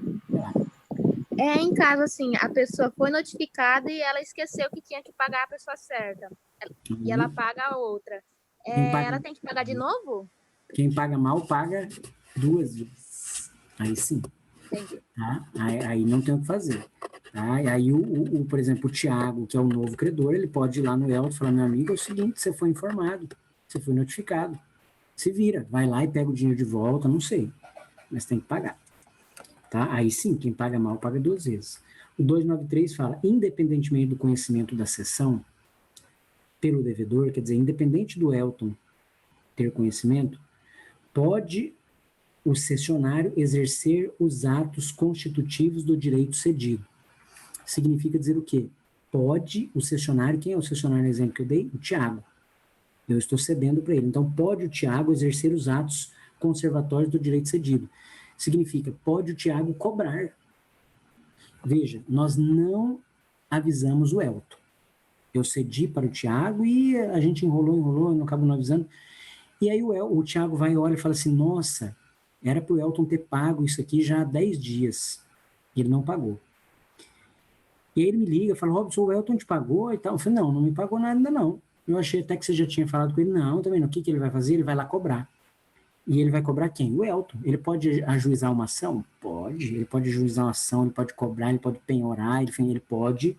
S3: em caso assim, a pessoa foi notificada e ela esqueceu que tinha que pagar a pessoa certa, e ela paga a outra, ela tem que pagar de novo?
S1: Quem paga mal, paga duas vezes. Aí sim.
S3: Entendi.
S1: Tá? Aí não tem o que fazer. Tá? E aí, por exemplo, o Tiago, que é o novo credor, ele pode ir lá no Elton e falar, meu amigo, é o seguinte, você foi informado, você foi notificado. Se vira, vai lá e pega o dinheiro de volta, não sei, mas tem que pagar. Tá? Aí sim, quem paga mal, paga duas vezes. O 293 fala, independentemente do conhecimento da cessão pelo devedor, quer dizer, independente do Elton ter conhecimento, pode o cessionário exercer os atos constitutivos do direito cedido. Significa dizer o quê? Pode o cessionário, quem é o cessionário no exemplo que eu dei? O Tiago. Eu estou cedendo para ele. Então, pode o Tiago exercer os atos conservatórios do direito cedido. Significa, pode o Tiago cobrar. Veja, nós não avisamos o Elton. Eu cedi para o Tiago e a gente enrolou, não acabou não avisando. E aí o Tiago vai e olha e fala assim, nossa, era para o Elton ter pago isso aqui já há 10 dias. E ele não pagou. E aí ele me liga, fala, Robson, o Elton te pagou e tal. Eu falei, não me pagou nada ainda não. Eu achei até que você já tinha falado com ele. Não, também não. O que ele vai fazer? Ele vai lá cobrar. E ele vai cobrar quem? O Elton. Ele pode ajuizar uma ação? Pode. Ele pode ajuizar uma ação, ele pode cobrar, ele pode penhorar, enfim, ele pode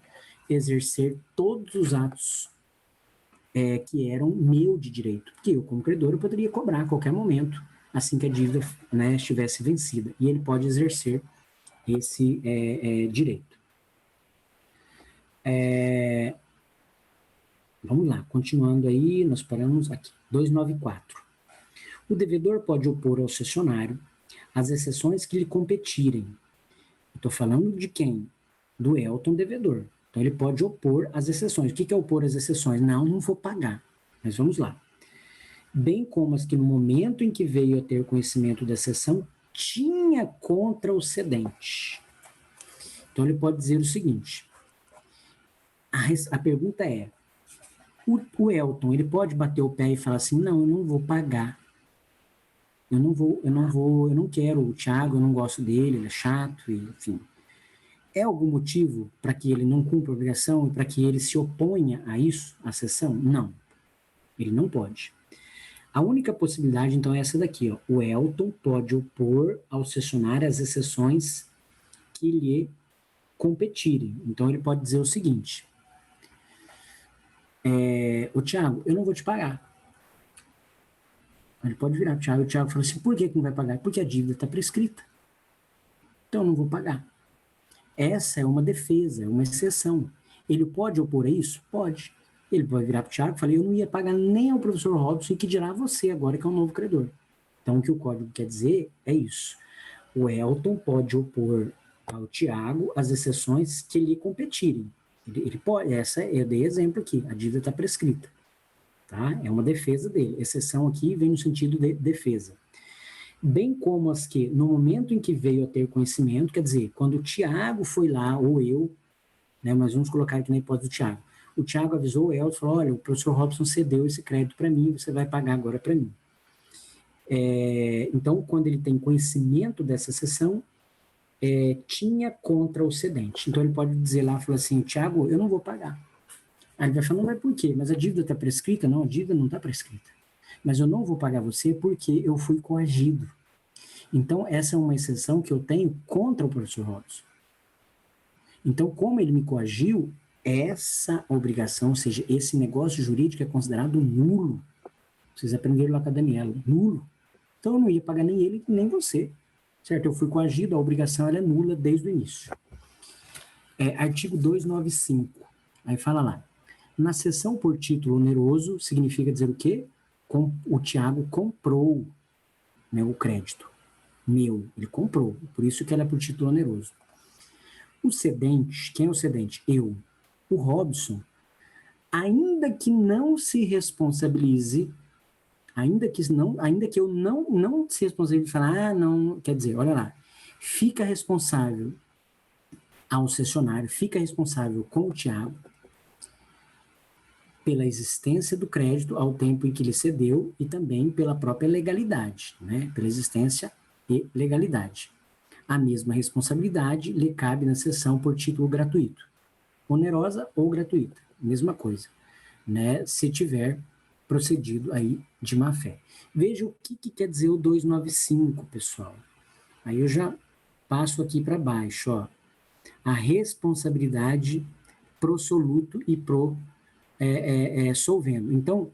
S1: exercer todos os atos que eram meu de direito. Porque eu, como credor, eu poderia cobrar a qualquer momento, assim que a dívida, né, estivesse vencida. E ele pode exercer esse direito. Vamos lá, continuando aí, nós paramos aqui. 294. O devedor pode opor ao cessionário as exceções que lhe competirem. Estou falando de quem? Do Elton devedor. Então ele pode opor as exceções. O que é opor as exceções? Não vou pagar. Mas vamos lá. Bem como as que no momento em que veio a ter conhecimento da exceção, tinha contra o cedente. Então ele pode dizer o seguinte. A pergunta é, o Elton, ele pode bater o pé e falar assim, não, eu não vou pagar. Eu não quero o Thiago, eu não gosto dele, ele é chato, enfim. É algum motivo para que ele não cumpra a obrigação e para que ele se oponha a isso, à cessão? Não. Ele não pode. A única possibilidade, então, é essa daqui. Ó. O Elton pode opor ao cessionário as exceções que lhe competirem. Então, ele pode dizer o seguinte. Ô, Thiago, eu não vou te pagar. Ele pode virar para o Thiago, e o Thiago fala assim, por que não vai pagar? Porque a dívida está prescrita. Então eu não vou pagar. Essa é uma defesa, é uma exceção. Ele pode opor a isso? Pode. Ele pode virar para o Thiago e falar, eu não ia pagar nem ao professor Robson, e que dirá você agora que é um novo credor. Então o que o código quer dizer é isso. O Elton pode opor ao Thiago as exceções que lhe competirem. Ele pode, eu dei exemplo aqui, a dívida está prescrita. Tá? É uma defesa dele. Exceção aqui vem no sentido de defesa. Bem como as que, no momento em que veio a ter conhecimento, quer dizer, quando o Thiago foi lá, ou eu, né, mas vamos colocar aqui na hipótese do Thiago. O Thiago avisou o Elton, falou, olha, o professor Robson cedeu esse crédito para mim, você vai pagar agora para mim. Então, quando ele tem conhecimento dessa exceção, tinha contra o cedente. Então, ele pode dizer lá, falar assim, Thiago, eu não vou pagar. Aí ele vai falar, não vai por quê? Mas a dívida está prescrita? Não, a dívida não está prescrita. Mas eu não vou pagar você porque eu fui coagido. Então, essa é uma exceção que eu tenho contra o professor Robson. Então, como ele me coagiu, essa obrigação, ou seja, esse negócio jurídico é considerado nulo. Vocês aprenderam lá com a Daniela, nulo. Então, eu não ia pagar nem ele, nem você. Certo? Eu fui coagido, a obrigação ela é nula desde o início. Artigo 295. Aí fala lá. Na cessão por título oneroso, significa dizer o quê? O Thiago comprou, né, o crédito. Ele comprou. Por isso que ela é por título oneroso. O cedente, quem é o cedente? Eu. O Robson, ainda que não se responsabilize, ainda que eu não se responsabilize, falar, não, quer dizer, olha lá, fica responsável ao cessionário, fica responsável com o Thiago pela existência do crédito ao tempo em que ele cedeu e também pela própria legalidade, né? Pela existência e legalidade. A mesma responsabilidade lhe cabe na cessão por título gratuito, onerosa ou gratuita, mesma coisa, né? Se tiver procedido aí de má fé. Veja o que quer dizer o 295, pessoal. Aí eu já passo aqui para baixo, ó. A responsabilidade pro soluto e pro solvendo. Então,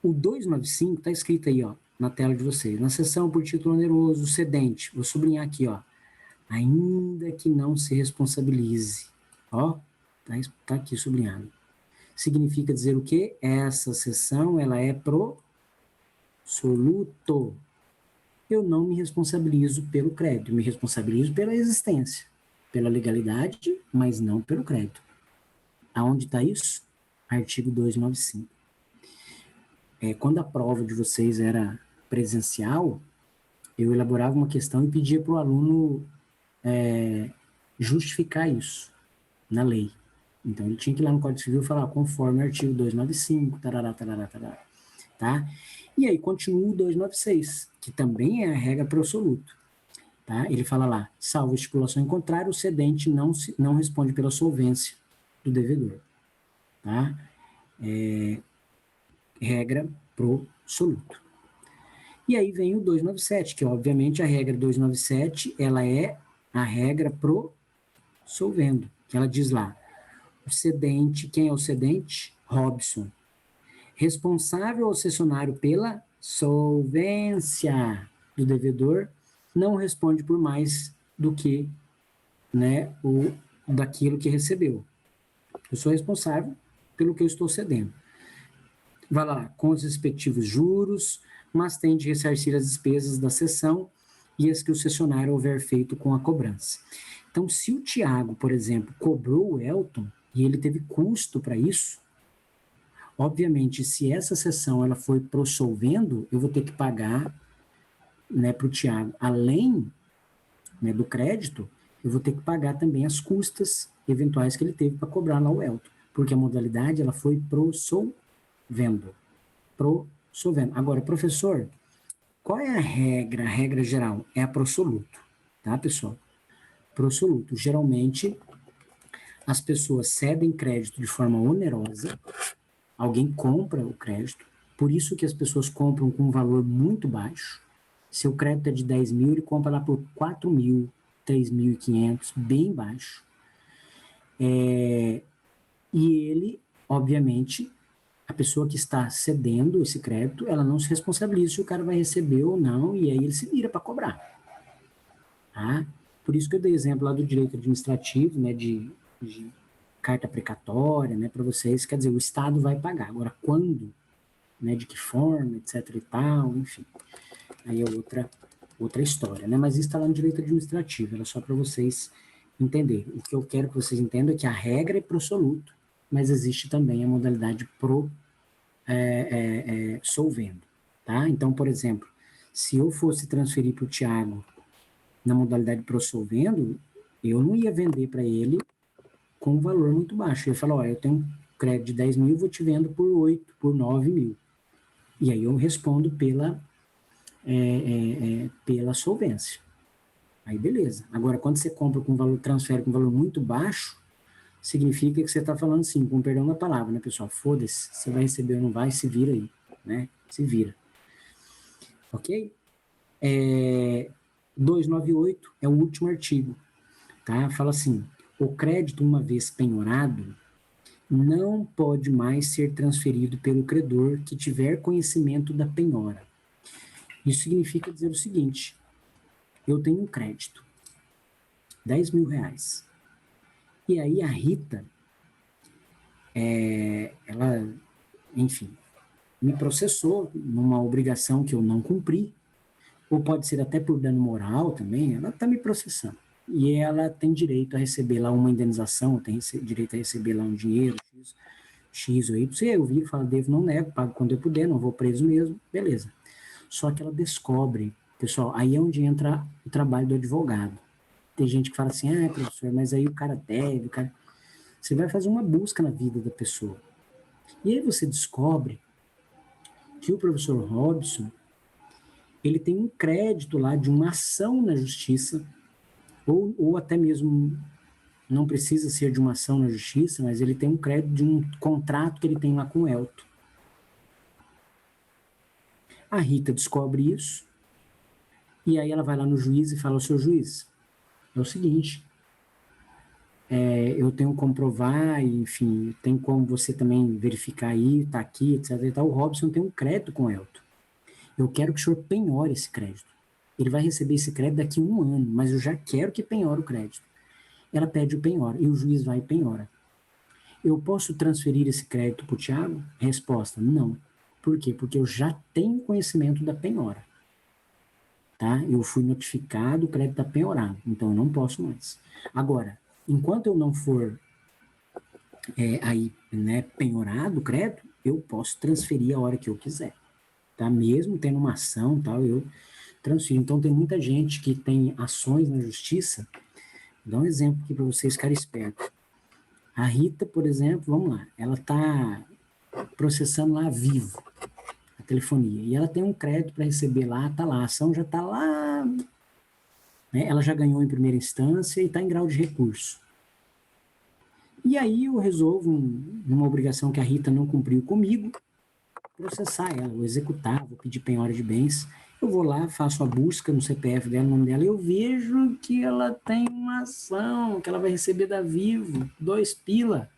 S1: o 295 está escrito aí, ó, na tela de vocês. Na seção por título oneroso, cedente. Vou sublinhar aqui, ó. Ainda que não se responsabilize. Ó, tá aqui sublinhado. Significa dizer o quê? Essa seção, ela é pro soluto. Eu não me responsabilizo pelo crédito, eu me responsabilizo pela existência, pela legalidade, mas não pelo crédito. Aonde está isso? Artigo 295. Quando a prova de vocês era presencial, eu elaborava uma questão e pedia para o aluno justificar isso na lei. Então, ele tinha que ir lá no Código Civil e falar, conforme o artigo 295, tarará, tarará, tarará, tá? E aí, continua o 296, que também é a regra pro soluto, tá? Ele fala lá, salvo estipulação em contrário, o cedente não responde pela solvência do devedor, tá? Regra pro soluto. E aí vem o 297, que obviamente a regra 297, ela é a regra pro solvendo, que ela diz lá, o cedente, quem é o cedente? Robson. Responsável ao cessionário pela solvência do devedor, não responde por mais do que, né, daquilo que recebeu. Eu sou responsável pelo que eu estou cedendo. Vai lá, com os respectivos juros, mas tem de ressarcir as despesas da cessão e as que o cessionário houver feito com a cobrança. Então, se o Thiago, por exemplo, cobrou o Elton e ele teve custo para isso, obviamente, se essa cessão ela foi pro solvendo, eu vou ter que pagar, né, para o Thiago, além, né, do crédito, eu vou ter que pagar também as custas eventuais que ele teve para cobrar lá o Elton, porque a modalidade ela foi pro solvendo. Pro solvendo. Agora, professor, qual é a regra? A regra geral é a pro soluto, tá, pessoal? Pro soluto. Geralmente, as pessoas cedem crédito de forma onerosa, alguém compra o crédito, por isso que as pessoas compram com um valor muito baixo. Se o crédito é de 10 mil, ele compra lá por 4 mil, 3.500, bem baixo. E ele, obviamente, a pessoa que está cedendo esse crédito, ela não se responsabiliza se o cara vai receber ou não, e aí ele se vira para cobrar. Tá? Por isso que eu dei exemplo lá do direito administrativo, né, de carta precatória, né, para vocês, quer dizer, o Estado vai pagar. Agora, quando, né, de que forma, etc e tal, enfim, aí é outra história, né, mas isso está lá no direito administrativo, era só para vocês entenderem. O que eu quero que vocês entendam é que a regra é pro soluto, mas existe também a modalidade pro solvendo, tá? Então, por exemplo, se eu fosse transferir para o Thiago na modalidade pro solvendo, eu não ia vender para ele com um valor muito baixo. Eu ia falar, eu tenho um crédito de 10 mil, vou te vendo por 8, por 9 mil. E aí eu respondo pela solvência. Aí beleza. Agora, quando você compra com valor, transfere com um valor muito baixo, significa que você está falando assim, com perdão da palavra, né, pessoal? Foda-se, você vai receber ou não vai, se vira aí, né? Se vira. Ok? 298 é o último artigo, tá? Fala assim, o crédito, uma vez penhorado, não pode mais ser transferido pelo credor que tiver conhecimento da penhora. Isso significa dizer o seguinte, eu tenho um crédito, 10 mil reais, e aí a Rita, ela, enfim, me processou numa obrigação que eu não cumpri, ou pode ser até por dano moral também, ela está me processando. E ela tem direito a receber lá uma indenização, tem direito a receber lá um dinheiro, X ou Y. Eu vi, falo, devo, não nego, pago quando eu puder, não vou preso mesmo, beleza. Só que ela descobre, pessoal, aí é onde entra o trabalho do advogado. Tem gente que fala assim, professor, mas aí o cara deve, Você vai fazer uma busca na vida da pessoa. E aí você descobre que o professor Robson, ele tem um crédito lá de uma ação na justiça, ou até mesmo não precisa ser de uma ação na justiça, mas ele tem um crédito de um contrato que ele tem lá com o Elton. A Rita descobre isso, e aí ela vai lá no juiz e fala, seu juiz, é o seguinte, eu tenho como provar, enfim, tem como você também verificar aí, tá aqui, etc. E tal. O Robson tem um crédito com o Elton. Eu quero que o senhor penhore esse crédito. Ele vai receber esse crédito daqui a 1 ano, mas eu já quero que penhore o crédito. Ela pede o penhora, e o juiz vai e penhora. Eu posso transferir esse crédito para o Thiago? Resposta, não. Por quê? Porque eu já tenho conhecimento da penhora. Tá? Eu fui notificado, o crédito está penhorado, então eu não posso mais. Agora, enquanto eu não for penhorado o crédito, eu posso transferir a hora que eu quiser. Tá? Mesmo tendo uma ação, tal, eu transfiro. Então, tem muita gente que tem ações na justiça. Vou dar um exemplo aqui para vocês ficarem espertos. A Rita, por exemplo, vamos lá, ela está processando lá a Vivo, a telefonia, e ela tem um crédito para receber lá, está lá, a ação já está lá, né, ela já ganhou em primeira instância e está em grau de recurso. E aí eu resolvo, numa obrigação que a Rita não cumpriu comigo, processar ela, vou executar, vou pedir penhora de bens. Eu vou lá, faço a busca no CPF dela, no nome dela, e eu vejo que ela tem uma ação, que ela vai receber da Vivo, 2 pila.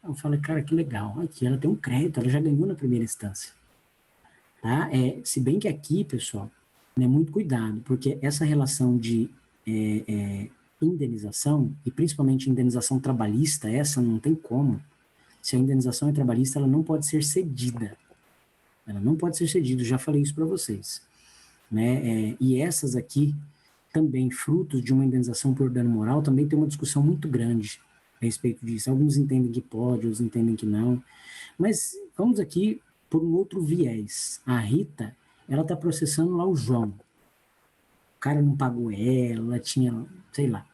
S1: Eu falo, cara, que legal, aqui ela tem um crédito, ela já ganhou na primeira instância. Tá? Se bem que aqui, pessoal, né, muito cuidado, porque essa relação de indenização, e principalmente indenização trabalhista, essa não tem como. Se a indenização é trabalhista, ela não pode ser cedida. Ela não pode ser cedida, já falei isso para vocês. Né? E essas aqui, também frutos de uma indenização por dano moral, também tem uma discussão muito grande a respeito disso. Alguns entendem que pode, outros entendem que não. Mas vamos aqui por um outro viés. A Rita, ela está processando lá o João. O cara não pagou ela tinha, sei lá,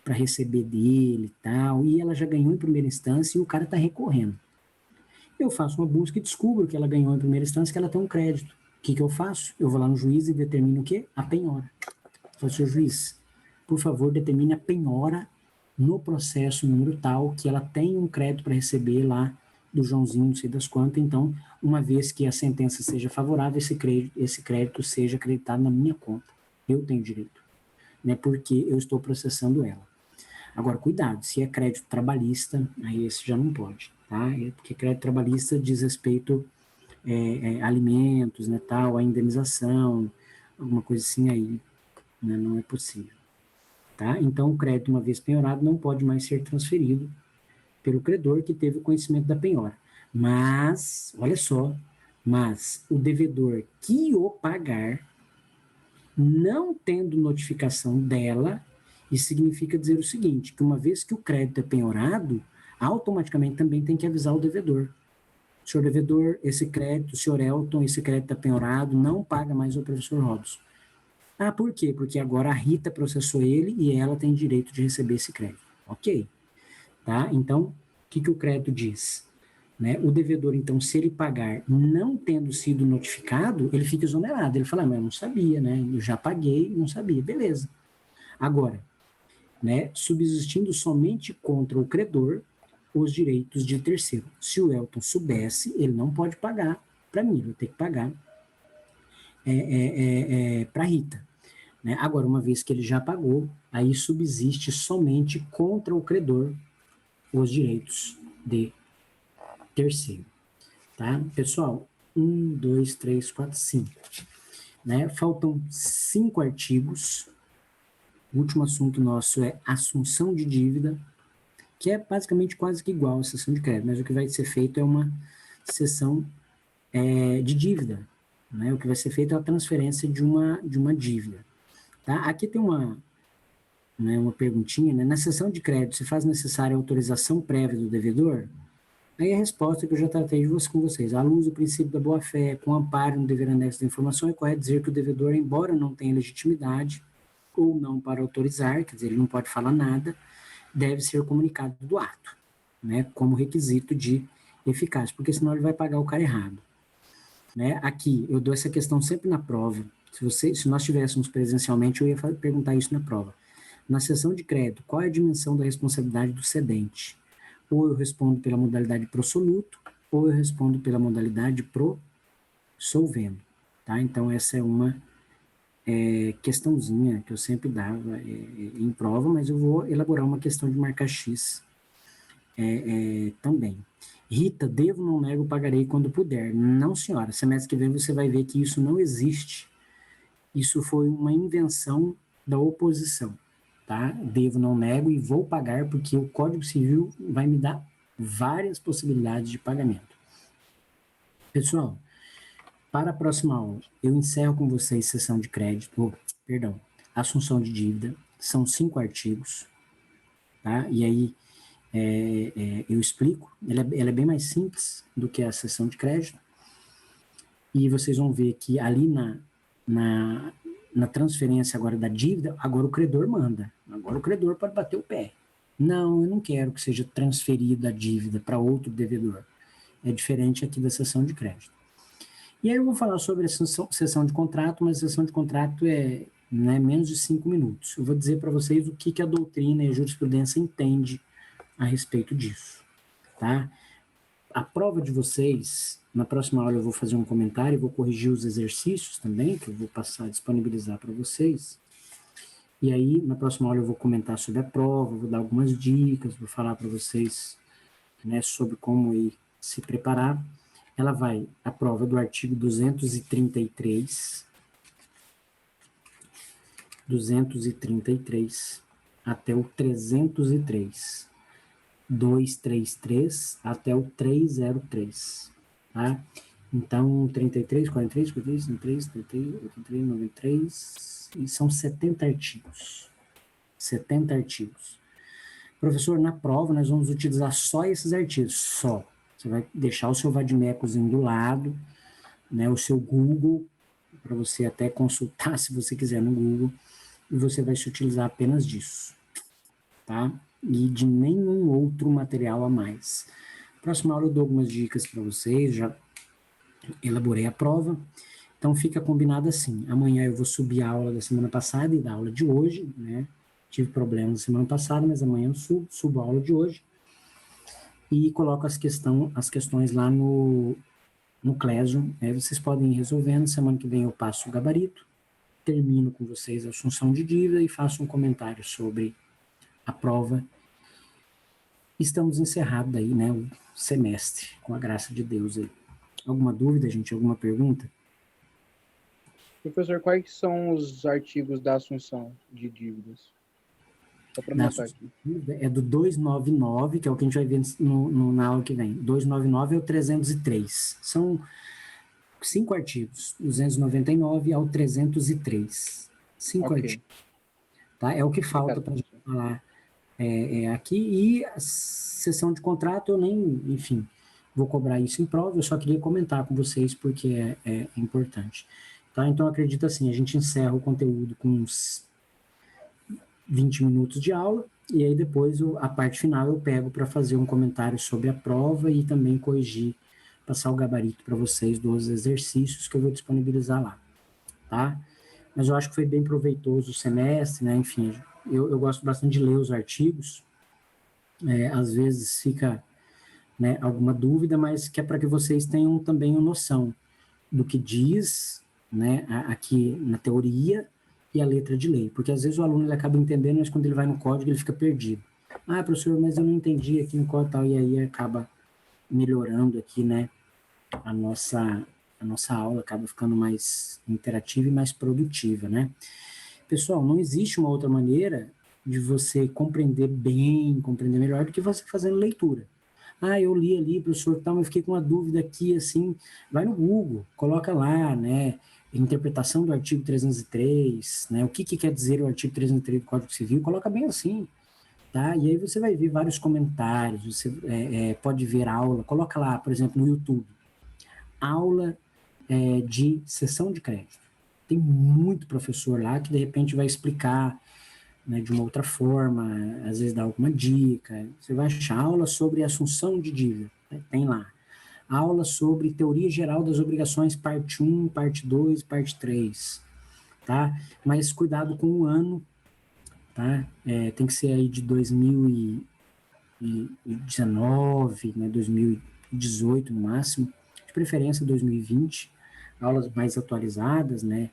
S1: para receber dele e tal, e ela já ganhou em primeira instância e o cara está recorrendo. Eu faço uma busca e descubro que ela ganhou em primeira instância, que ela tem um crédito. O que eu faço? Eu vou lá no juiz e determino o quê? A penhora. Eu falo, senhor juiz, por favor, determine a penhora no processo número tal, que ela tem um crédito para receber lá do Joãozinho, não sei das quantas. Então, uma vez que a sentença seja favorável, esse crédito seja acreditado na minha conta. Eu tenho direito, né? Porque eu estou processando ela. Agora, cuidado, se é crédito trabalhista, aí esse já não pode. tá? Porque crédito trabalhista diz respeito a alimentos, né, tal, a indenização, alguma coisa assim aí, né, não é possível, tá? Então, o crédito, uma vez penhorado, não pode mais ser transferido pelo credor que teve o conhecimento da penhora. Mas, olha só, mas o devedor que o pagar, não tendo notificação dela, isso significa dizer o seguinte, que uma vez que o crédito é penhorado, automaticamente também tem que avisar o devedor. Senhor devedor, esse crédito, senhor Elton, esse crédito está penhorado, não paga mais o professor Robson. Ah, por quê? Porque agora a Rita processou ele e ela tem direito de receber esse crédito. Ok. Tá? Então, o que o crédito diz? Né? O devedor, então, se ele pagar não tendo sido notificado, ele fica exonerado. Ele fala, mas eu não sabia, né? Eu já paguei, não sabia. Beleza. Agora, né, subsistindo somente contra o credor os direitos de terceiro. Se o Elton soubesse, ele não pode pagar para mim, ele vai ter que pagar para a Rita. Né? Agora, uma vez que ele já pagou, aí subsiste somente contra o credor os direitos de terceiro. Tá? Pessoal, 1, 2, 3, 4, 5. Né? Faltam 5 artigos. O último assunto nosso é assunção de dívida, que é basicamente quase que igual à cessão de crédito, mas o que vai ser feito é uma cessão de dívida. Né? O que vai ser feito é a transferência de uma dívida. Tá? Aqui tem uma perguntinha, né? Na cessão de crédito, se faz necessária a autorização prévia do devedor? Aí a resposta que eu já tratei com vocês. À luz do princípio da boa-fé, com amparo no dever anexo da informação, é correto dizer que o devedor, embora não tenha legitimidade ou não para autorizar, quer dizer, ele não pode falar nada, deve ser comunicado do ato, né, como requisito de eficácia, porque senão ele vai pagar o cara errado. Né? Aqui, eu dou essa questão sempre na prova. Se nós tivéssemos presencialmente, eu ia perguntar isso na prova. Na sessão de crédito, qual é a dimensão da responsabilidade do cedente? Ou eu respondo pela modalidade pro-soluto, ou eu respondo pela modalidade pro-solvendo. Tá? Então, essa é uma questãozinha que eu sempre dava em prova, mas eu vou elaborar uma questão de marcar X também. Rita, devo, não nego, pagarei quando puder. Não, senhora, semestre que vem você vai ver que isso não existe. Isso foi uma invenção da oposição. Tá? Devo, não nego e vou pagar porque o Código Civil vai me dar várias possibilidades de pagamento. Pessoal, para a próxima aula, eu encerro com vocês sessão de crédito, assunção de dívida, são 5 artigos, tá? E aí eu explico, ela é bem mais simples do que a sessão de crédito, e vocês vão ver que ali na transferência agora da dívida, agora o credor manda, agora o credor pode bater o pé. Não, eu não quero que seja transferida a dívida para outro devedor. É diferente aqui da sessão de crédito. E aí eu vou falar sobre a sessão de contrato, mas a sessão de contrato é menos de 5 minutos. Eu vou dizer para vocês o que a doutrina e a jurisprudência entende a respeito disso, tá? A prova de vocês, na próxima aula eu vou fazer um comentário, vou corrigir os exercícios também, que eu vou disponibilizar para vocês. E aí, na próxima aula eu vou comentar sobre a prova, vou dar algumas dicas, vou falar para vocês sobre como ir se preparar. Ela vai, a prova do artigo 233 até o 303. 233 até o 303, tá? Então, 33, 43, 43, 53, 33, 83, 93, e são 70 artigos. 70 artigos. Professor, na prova nós vamos utilizar só esses artigos, só. Você vai deixar o seu vadimecozinho do lado, o seu Google, para você até consultar se você quiser no Google, e você vai se utilizar apenas disso, tá? E de nenhum outro material a mais. Próxima aula eu dou algumas dicas para vocês, já elaborei a prova, então fica combinado assim, amanhã eu vou subir a aula da semana passada e da aula de hoje, tive problemas na semana passada, mas amanhã eu subo a aula de hoje, e coloco as questões lá no Clésio, vocês podem ir resolvendo, semana que vem eu passo o gabarito, termino com vocês a assunção de dívida e faço um comentário sobre a prova. Estamos encerrados aí, né, o semestre, com a graça de Deus aí. Alguma dúvida, gente? Alguma pergunta?
S2: Professor, quais são os artigos da assunção de dívidas? Só para anotar aqui.
S1: É do 299, que é o que a gente vai ver na aula que vem. 299 é o 303. São 5 artigos, 299 ao 303. 5 artigos. Tá? É o que falta para a gente falar aqui. E a sessão de contrato, eu nem, enfim, vou cobrar isso em prova, eu só queria comentar com vocês porque é importante. Tá? Então, acredito assim, a gente encerra o conteúdo com uns 20 minutos de aula, e aí depois a parte final eu pego para fazer um comentário sobre a prova e também corrigir, passar o gabarito para vocês dos exercícios que eu vou disponibilizar lá, tá? Mas eu acho que foi bem proveitoso o semestre, né? Enfim, eu gosto bastante de ler os artigos, às vezes fica, né, alguma dúvida, mas que é para que vocês tenham também uma noção do que diz, né, aqui na teoria e a letra de lei, porque às vezes o aluno ele acaba entendendo, mas quando ele vai no código ele fica perdido. Ah, professor, mas eu não entendi aqui no código tal, e aí acaba melhorando aqui, né, a nossa aula acaba ficando mais interativa e mais produtiva, né. Pessoal, não existe uma outra maneira de você compreender bem, compreender melhor do que você fazendo leitura. Ah, eu li ali, professor, tal, mas fiquei com uma dúvida aqui, assim, vai no Google, coloca lá, né, interpretação do artigo 303, né, o que quer dizer o artigo 303 do Código Civil, coloca bem assim, tá? E aí você vai ver vários comentários, você pode ver aula, coloca lá, por exemplo, no YouTube, aula de cessão de crédito. Tem muito professor lá que, de repente, vai explicar, né, de uma outra forma, às vezes dá alguma dica. Você vai achar aula sobre assunção de dívida, né? Tem lá. Aula sobre teoria geral das obrigações, parte 1, parte 2, parte 3, tá? Mas cuidado com o ano, tá? Tem que ser aí de 2019, né, 2018 no máximo, de preferência 2020, aulas mais atualizadas, né?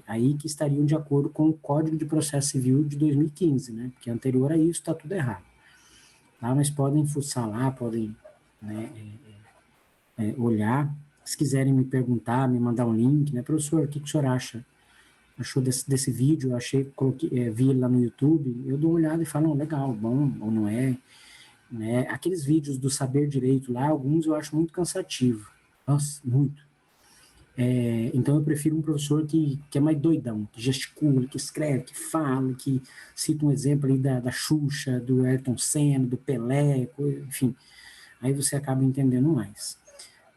S1: Aí que estariam de acordo com o Código de Processo Civil de 2015, né? Porque anterior a isso está tudo errado. Tá? Mas podem fuçar lá, podem, né, olhar. Se quiserem me perguntar, me mandar um link, né? Professor, o que o senhor achou desse vídeo? Eu achei, vi lá no YouTube, eu dou uma olhada e falo, não, legal, bom ou não é. Né? Aqueles vídeos do Saber Direito lá, alguns eu acho muito cansativo. Nossa, muito. Então eu prefiro um professor que é mais doidão, que gesticula, que escreve, que fala, que cita um exemplo ali da Xuxa, do Ayrton Senna, do Pelé, enfim, aí você acaba entendendo mais,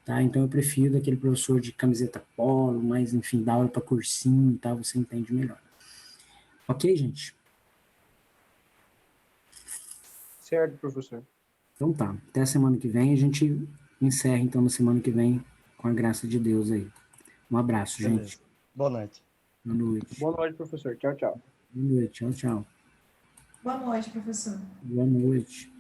S1: tá? Então eu prefiro daquele professor de camiseta polo, mas enfim, dá aula para cursinho e tal, você entende melhor. Ok, gente?
S2: Certo, professor.
S1: Então tá, até a semana que vem, a gente encerra então na semana que vem, com a graça de Deus aí. Um abraço,
S4: Beleza.
S1: gente.
S4: Boa noite.
S1: Boa noite.
S2: Boa noite, professor. Tchau, tchau.
S1: Boa noite. Tchau, tchau.
S5: Boa noite, professor.
S1: Boa noite.